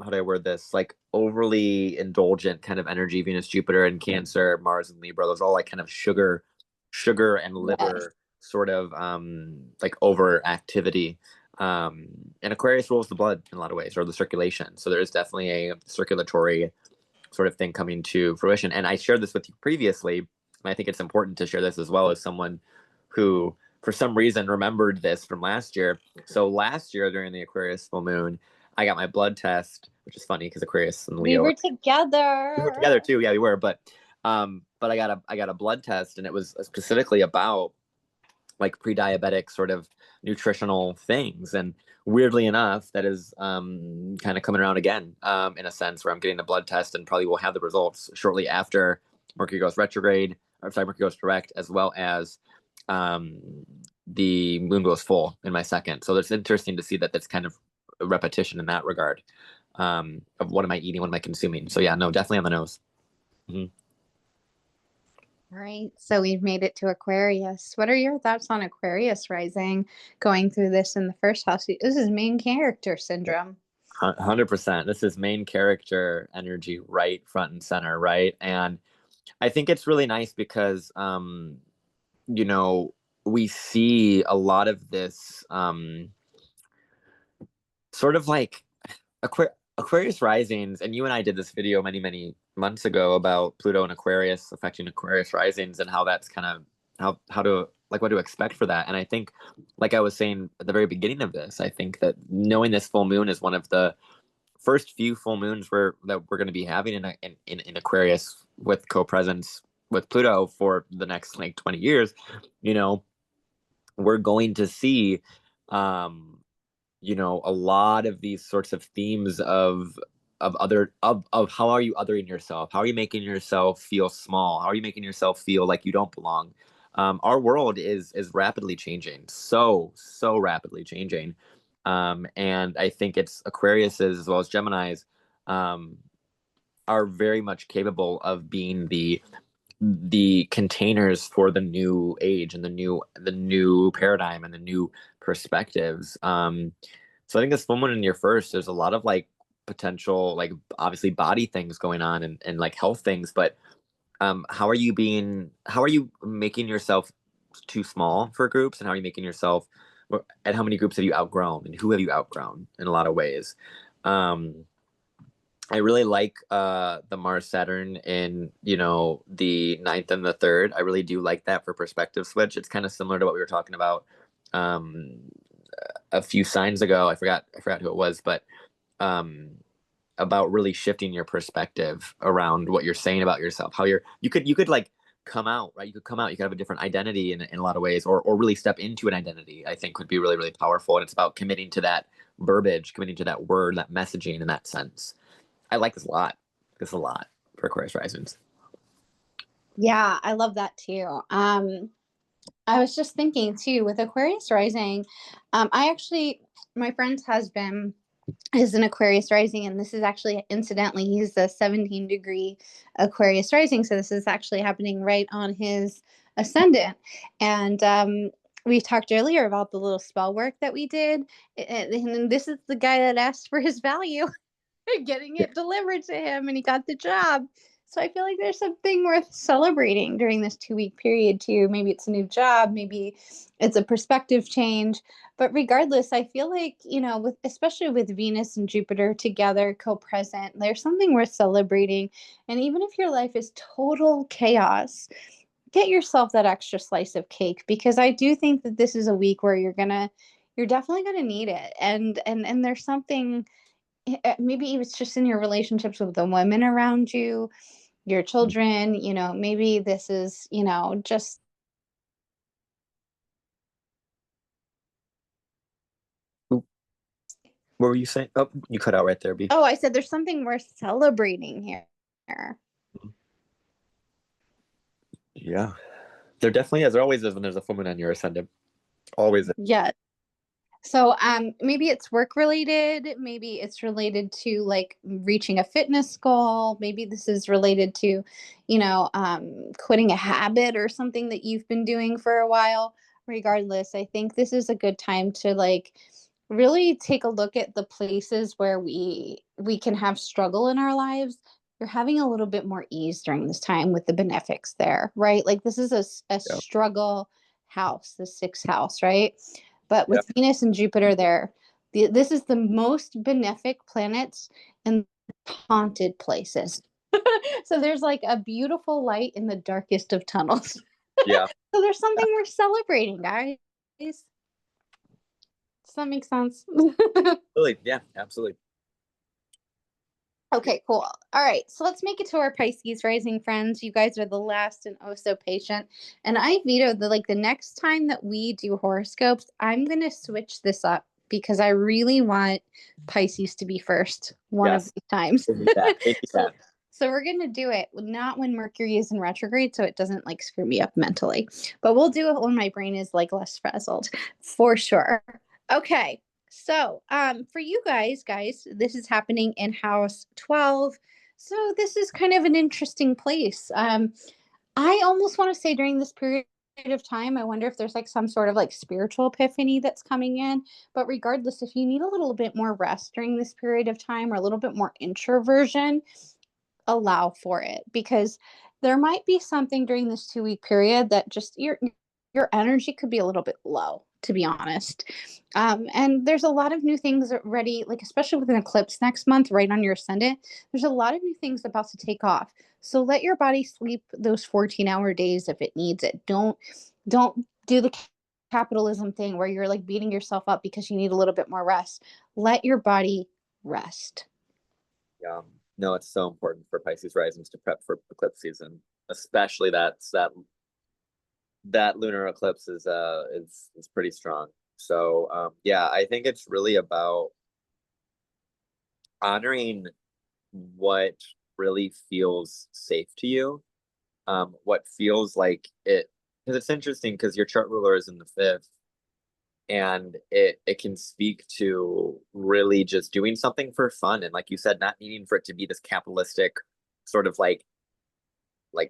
do I word this? Like overly indulgent kind of energy, Venus, Jupiter, and Cancer, Mars and Libra. Those are all like kind of sugar and
Yes.
liver sort of like overactivity. And Aquarius rules the blood in a lot of ways, or the circulation. So there is definitely a circulatory sort of thing coming to fruition. And I shared this with you previously, and I think it's important to share this as well as someone who, for some reason, remembered this from last year. So last year during the Aquarius full moon, I got my blood test, which is funny because Aquarius and
We
Leo
were
we were together
together.
too. Yeah, we were. But I got a blood test, and it was specifically about like pre-diabetic sort of nutritional things. And weirdly enough, that is kind of coming around again in a sense where I'm getting a blood test and probably will have the results shortly after Mercury goes retrograde, or sorry, Mercury goes direct, as well as um, the moon goes full in my second. So it's interesting to see that that's kind of a repetition in that regard of what am I eating, what am I consuming. So yeah, no, definitely on the nose. Mhm.
Right. So we've made it to Aquarius. What are your thoughts on Aquarius rising going through this in the first house? This is main character syndrome.
100%. This is main character energy right front and center, right? And I think it's really nice because you know, we see a lot of this sort of like Aquarius risings, and you and I did this video many, many months ago about Pluto and Aquarius affecting Aquarius risings and how that's kind of how to like what to expect for that. And I think, like I was saying at the very beginning of this, I think that knowing this full moon is one of the first few full moons that we're going to be having in Aquarius with co-presence with Pluto for the next like 20 years, you know, we're going to see um a lot of these sorts of themes of how are you othering yourself? How are you making yourself feel small? How are you making yourself feel like you don't belong? Our world is rapidly changing, so rapidly changing, and I think it's Aquariuses as well as Gemini's um, are very much capable of being the containers for the new age and the new paradigm and the new perspectives. So I think this full moon in your first, there's a lot of like potential, like obviously body things going on and like health things, but how are you making yourself too small for groups, and how are you making yourself, and how many groups have you outgrown, and who have you outgrown in a lot of ways? Um, I really like the Mars Saturn in, the ninth and the third. I really do like that for perspective switch. It's kind of similar to what we were talking about um, a few signs ago. I forgot who it was, but um, about really shifting your perspective around what you're saying about yourself. How you could like come out, right? You could come out. You could have a different identity in a lot of ways, or really step into an identity. I think could be really really powerful, and it's about committing to that verbiage, committing to that word, that messaging in that sense. I like this a lot. This a lot for Aquarius risings.
Yeah, I love that too. I was just thinking too with Aquarius rising. I actually, my friend's husband is an Aquarius rising, and this is actually incidentally, he's a 17-degree Aquarius rising. So this is actually happening right on his ascendant. And we talked earlier about the little spell work that we did. And this is the guy that asked for his value, getting it delivered to him, and he got the job. So I feel like there's something worth celebrating during this 2 week period too. Maybe it's a new job, maybe it's a perspective change. But regardless, I feel like, with especially with Venus and Jupiter together co-present, there's something worth celebrating. And even if your life is total chaos, get yourself that extra slice of cake, because I do think that this is a week where you're definitely gonna need it. And there's something, maybe it's just in your relationships with the women around you, your children, maybe this is, just,
What were you saying? Oh, you cut out right there, B.
oh, I said there's something worth celebrating here.
Yeah, there definitely is. There always is when there's a full moon on your ascendant. Always is.
Yeah. So maybe it's work related, maybe it's related to like reaching a fitness goal, maybe this is related to, quitting a habit or something that you've been doing for a while. Regardless, I think this is a good time to like really take a look at the places where we can have struggle in our lives. You're having a little bit more ease during this time with the benefics there, right? Like this is a
Yeah.
struggle house, the sixth house, right? But
Yeah.
with Venus and Jupiter there, this is the most benefic planets in haunted places. So there's like a beautiful light in the darkest of tunnels.
Yeah.
So there's something we're celebrating, guys. Does that make sense?
Absolutely. Yeah. Absolutely.
Okay, cool. All right, so let's make it to our Pisces rising friends. You guys are the last and oh so patient. And I vetoed the next time that we do horoscopes, I'm gonna switch this up because I really want Pisces to be first one of
Yes.
these times.
They need that. They need
so
that.
so we're gonna do it not when Mercury is in retrograde, so it doesn't like screw me up mentally. But we'll do it when my brain is like less frazzled, for sure. Okay. So, for you guys, this is happening in house 12. So, this is kind of an interesting place. I almost want to say during this period of time, I wonder if there's like some sort of like spiritual epiphany that's coming in. But regardless, if you need a little bit more rest during this period of time or a little bit more introversion, allow for it, because there might be something during this 2 week period that just your energy could be a little bit low, to be honest. And there's a lot of new things ready, like especially with an eclipse next month, right on your ascendant. There's a lot of new things about to take off. So let your body sleep those 14-hour days if it needs it. Don't do the capitalism thing where you're like beating yourself up because you need a little bit more rest. Let your body rest.
Yeah. No, it's so important for Pisces risings to prep for eclipse season, especially that lunar eclipse is pretty strong. So yeah, I think it's really about honoring what really feels safe to you, what feels like it, because it's interesting because your chart ruler is in the fifth, and it can speak to really just doing something for fun, and like you said, not needing for it to be this capitalistic sort of like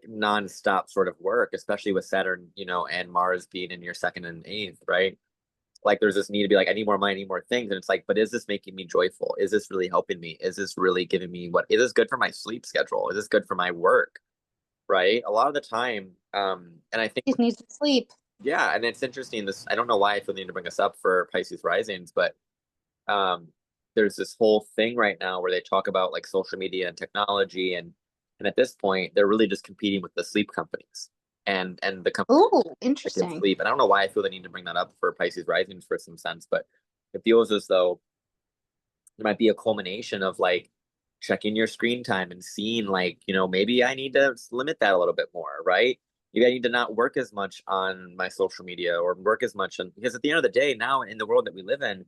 nonstop sort of work, especially with Saturn, and Mars being in your second and eighth, right? Like there's this need to be like, I need more money, I need more things. And it's like, but is this making me joyful? Is this really helping me? Is this really giving me what is this good for my sleep schedule? Is this good for my work? Right? A lot of the time, and I think
It needs to sleep.
yeah, and it's interesting. This I don't know why I feel the need to bring this up for Pisces risings, but um there's this whole thing right now where they talk about like social media and technology, and at this point they're really just competing with the sleep companies and the companies
Oh,
that give
interesting.
sleep. And I don't know why I feel the need to bring that up for Pisces risings for some sense, but it feels as though it might be a culmination of like checking your screen time and seeing like, maybe I need to limit that a little bit more, right? Maybe I need to not work as much on my social media or work as much on, because at the end of the day, now in the world that we live in,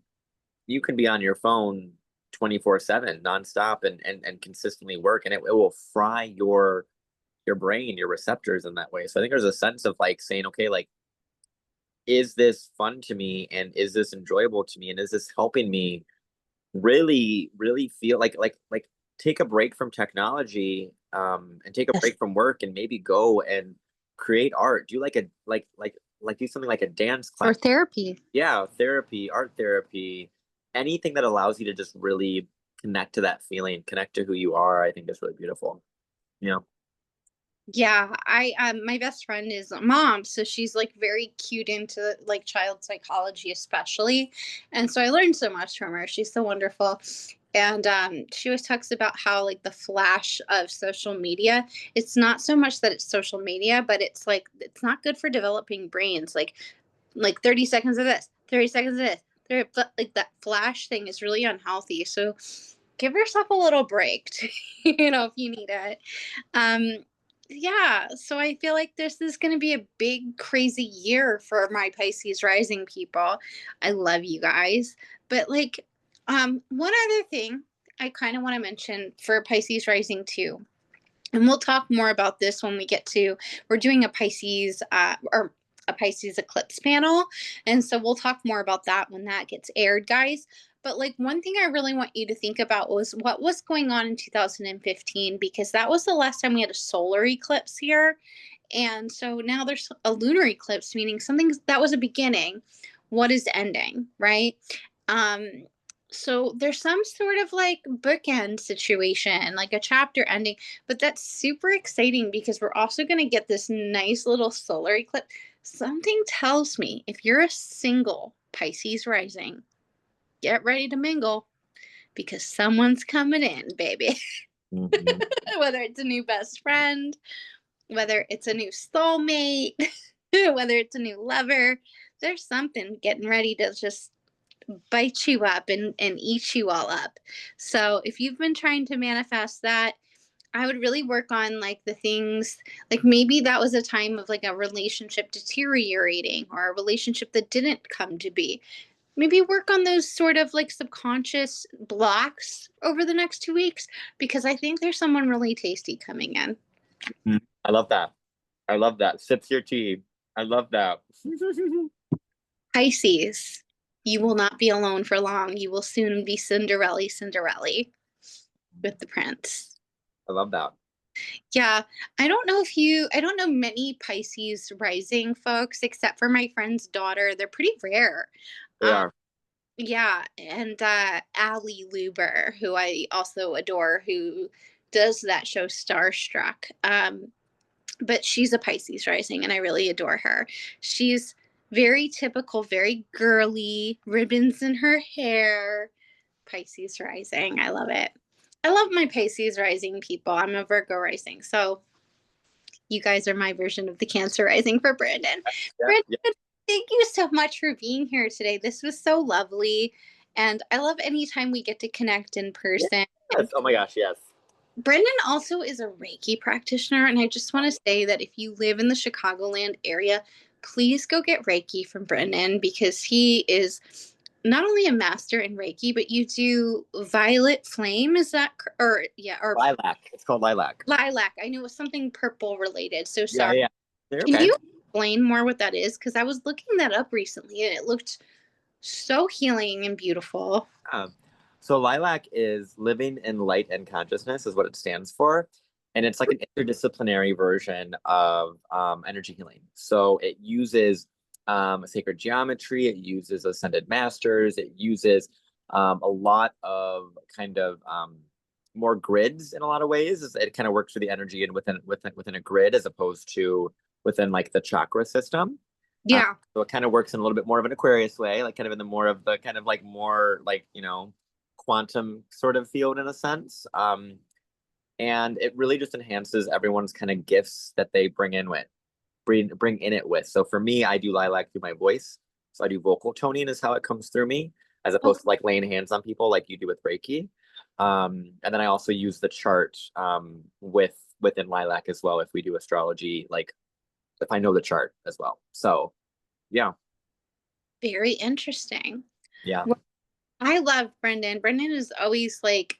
you can be on your phone 24/7 nonstop and consistently work, and it will fry your brain, your receptors in that way. So I think there's a sense of like saying, okay, like, is this fun to me, and is this enjoyable to me, and is this helping me really feel like take a break from technology, and take a
Yes.
break from work, and maybe go and create art, do like a like do something like a dance class,
Or therapy.
yeah, therapy, art therapy, anything that allows you to just really connect to that feeling, connect to who you are, I think is really beautiful. You know?
Yeah, I my best friend is a mom, so she's like very cute into like child psychology especially. And so I learned so much from her. She's so wonderful. And she always talks about how like the flash of social media, it's not so much that it's social media, but it's like it's not good for developing brains. Like 30 seconds of this, 30 seconds of this. Like that flash thing is really unhealthy. So give yourself a little break, if you need it. Um, yeah, so I feel like this is going to be a big, crazy year for my Pisces rising people. I love you guys. But like, one other thing I kind of want to mention for Pisces rising too, and we'll talk more about this when we get to, we're doing a Pisces, or a Pisces eclipse panel. And so we'll talk more about that when that gets aired, guys. But like one thing I really want you to think about was what was going on in 2015, because that was the last time we had a solar eclipse here. And so now there's a lunar eclipse, meaning something that was a beginning. What is ending, right? Um, so there's some sort of like bookend situation, like a chapter ending, but that's super exciting because we're also going to get this nice little solar eclipse. Something tells me if you're a single Pisces rising, get ready to mingle because someone's coming in, baby.
Mhm.
Whether it's a new best friend, whether it's a new soulmate, whether it's a new lover, there's something getting ready to just bite you up and eat you all up. So if you've been trying to manifest that, I would really work on like the things, like maybe that was a time of like a relationship deteriorating or a relationship that didn't come to be. Maybe work on those sort of like subconscious blocks over the next 2 weeks because I think there's someone really tasty coming in.
I love that. I love that. Sips your tea. I love that.
Pisces, you will not be alone for long. You will soon be Cinderella with the prince.
I love that.
Yeah, I don't know many Pisces rising folks except for my friend's daughter. They're pretty rare.
They
Um,
are.
yeah, and Allie Luber, who I also adore, who does that show Starstruck. but she's a Pisces rising and I really adore her. She's very typical, very girly, ribbons in her hair. Pisces rising. I love it. I love my Pisces rising people. I'm a Virgo rising. So you guys are my version of the Cancer rising for Brandon.
Yeah,
Brandon,
yeah.
thank you so much for being here today. This was so lovely. And I love anytime we get to connect in person.
Yes. Oh my gosh, yes.
Brendan also is a Reiki practitioner, and I just want to say that if you live in the Chicagoland area, please go get Reiki from Brendan because he is not only a master in Reiki, but you do violet flame. Is that or yeah or
Lilac. It's called lilac.
lilac? I knew it was something purple related. So
Yeah,
sorry.
yeah. They're
Can
okay.
you explain more what that is? Because I was looking that up recently, and it looked so healing and beautiful.
Um, so lilac is living in light and consciousness is what it stands for. And it's like an interdisciplinary version of energy healing. So it uses sacred geometry, it uses ascended masters, it uses a lot of kind of more grids in a lot of ways. It kind of works with the energy and within a grid as opposed to within like the chakra system. Uh,
Yeah.
so it kind of works in a little bit more of an Aquarius way, like kind of in the more of the kind of like more like, quantum sort of field in a sense. And it really just enhances everyone's kind of gifts that they bring in it with. So for me, I do lilac through my voice. So I do vocal toning is how it comes through me, as
Oh,
opposed to like laying hands on people like you do with Reiki. And then I also use the chart within lilac as well if we do astrology, like if I know the chart as well. So yeah,
very interesting.
yeah.
Well, I love Brendan. Brendan is always like,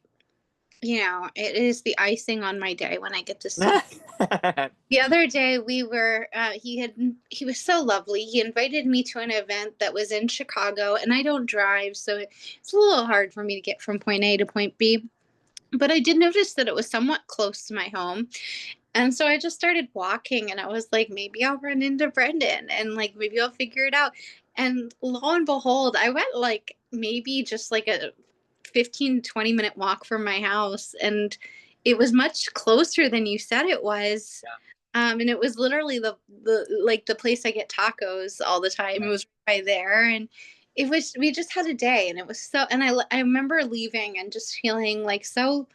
it is the icing on my day when I get to see. The other day he was so lovely. He invited me to an event that was in Chicago, and I don't drive, so it's a little hard for me to get from point A to point B. But I did notice that it was somewhat close to my home. And so I just started walking and I was like, maybe I'll run into Brendan and like maybe I'll figure it out. And lo and behold, I went like maybe just like a 15 to 20 minute walk from my house, and it was much closer than you said it was. And it was literally the place I get tacos all the time. It was right there, and we just had a day, and it was so. And I remember leaving and just feeling like so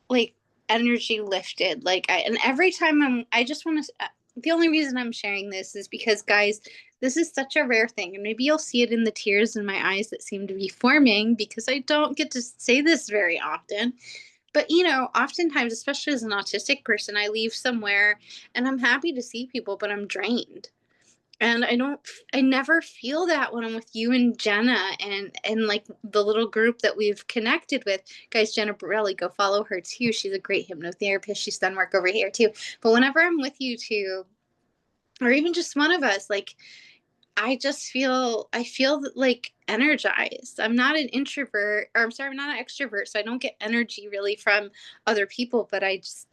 like energy lifted. And every time I just want to. The only reason I'm sharing this is because, guys, this is such a rare thing, and maybe you'll see it in the tears in my eyes that seem to be forming because I don't get to say this very often. But oftentimes, especially as an autistic person, I leave somewhere and I'm happy to see people, but I'm drained. And I never feel that when I'm with you and Jenna and like the little group that we've connected with. Guys, Jenna Borelli, go follow her too. She's a great hypnotherapist. She's done work over here too. But whenever I'm with you two, or even just one of us, like I feel like energized. I'm not an introvert, or I'm sorry, I'm not an extrovert, so I don't get energy really from other people, but Brendan's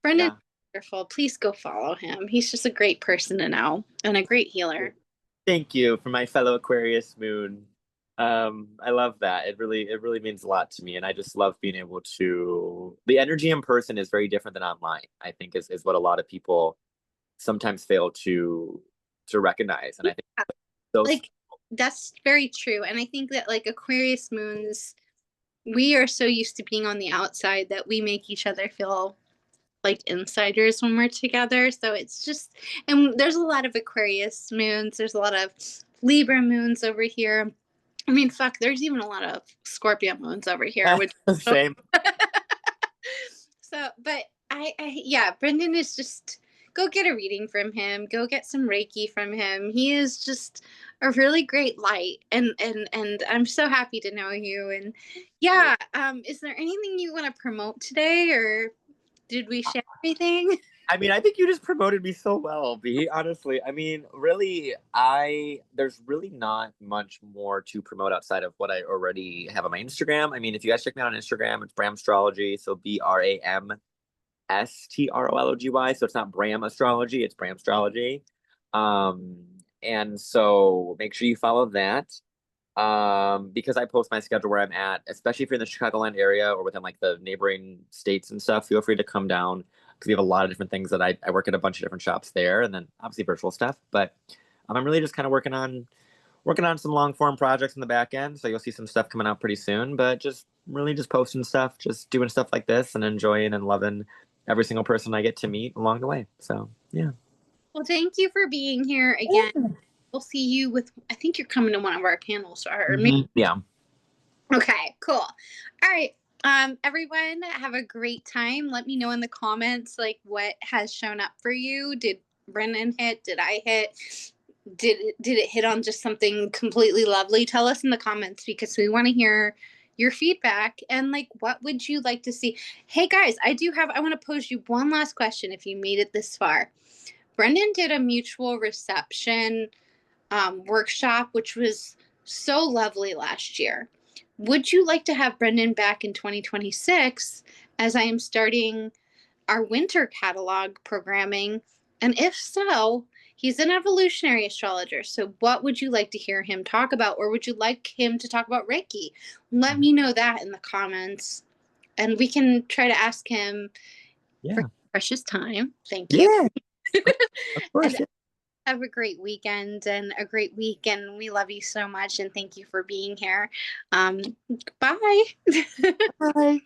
Yeah.
wonderful. Please go follow him. He's just a great person to know and a great healer.
Thank you for my fellow Aquarius moon. I love that. It really means a lot to me. And I just love being able to, the energy in person is very different than online, I think is what a lot of people sometimes fail to recognize. And I think those,
Like that's very true. And I think that like Aquarius moons, we are so used to being on the outside that we make each other feel like insiders when we're together. So it's just, and there's a lot of Aquarius moons. There's a lot of Libra moons over here. I mean, fuck, there's even a lot of Scorpio moons over here, which
same.
so, but yeah, Brendan is just go get a reading from him. Go get some Reiki from him. He is just a really great light, and I'm so happy to know you. And yeah, is there anything you want to promote today, or did we share everything?
I mean, I think you just promoted me so well, B. Honestly, I mean, really, there's really not much more to promote outside of what I already have on my Instagram. I mean, if you guys check me out on Instagram, it's Bram Astrology, so BRAMSTROLOGY. So it's not Bram Astrology, it's Bram Astrology. Um, and so make sure you follow that. Because I post my schedule where I'm at, especially if you're in the Chicagoland area or within like the neighboring states and stuff, feel free to come down. because we have a lot of different things that I work at a bunch of different shops there, and then obviously virtual stuff. But I'm really just kind of working on some long form projects in the back end. So you'll see some stuff coming out pretty soon, but just really just posting stuff, just doing stuff like this and enjoying and loving every single person I get to meet along the way. So yeah.
Well, thank you for being here again. We'll see you with, I think you're coming to one of our panels, or maybe.
Yeah.
Okay, cool. All right. Everyone have a great time. Let me know in the comments like what has shown up for you. Did Brendan hit? Did I hit? Did it hit on just something completely lovely? Tell us in the comments because we want to hear your feedback and like what would you like to see. Hey guys, I want to pose you one last question if you made it this far. Brendan did a mutual reception workshop, which was so lovely last year. Would you like to have Brendan back in 2026 as I am starting our winter catalog programming? And if so, he's an evolutionary astrologer. So, what would you like to hear him talk about? Or would you like him to talk about Reiki? Let me know that in the comments. And we can try to ask him for
Yeah.
precious time. Thank you.
Yeah. Of course.
And
Yeah.
have a great weekend and a great week. And we love you so much. And thank you for being here. Bye.
Bye.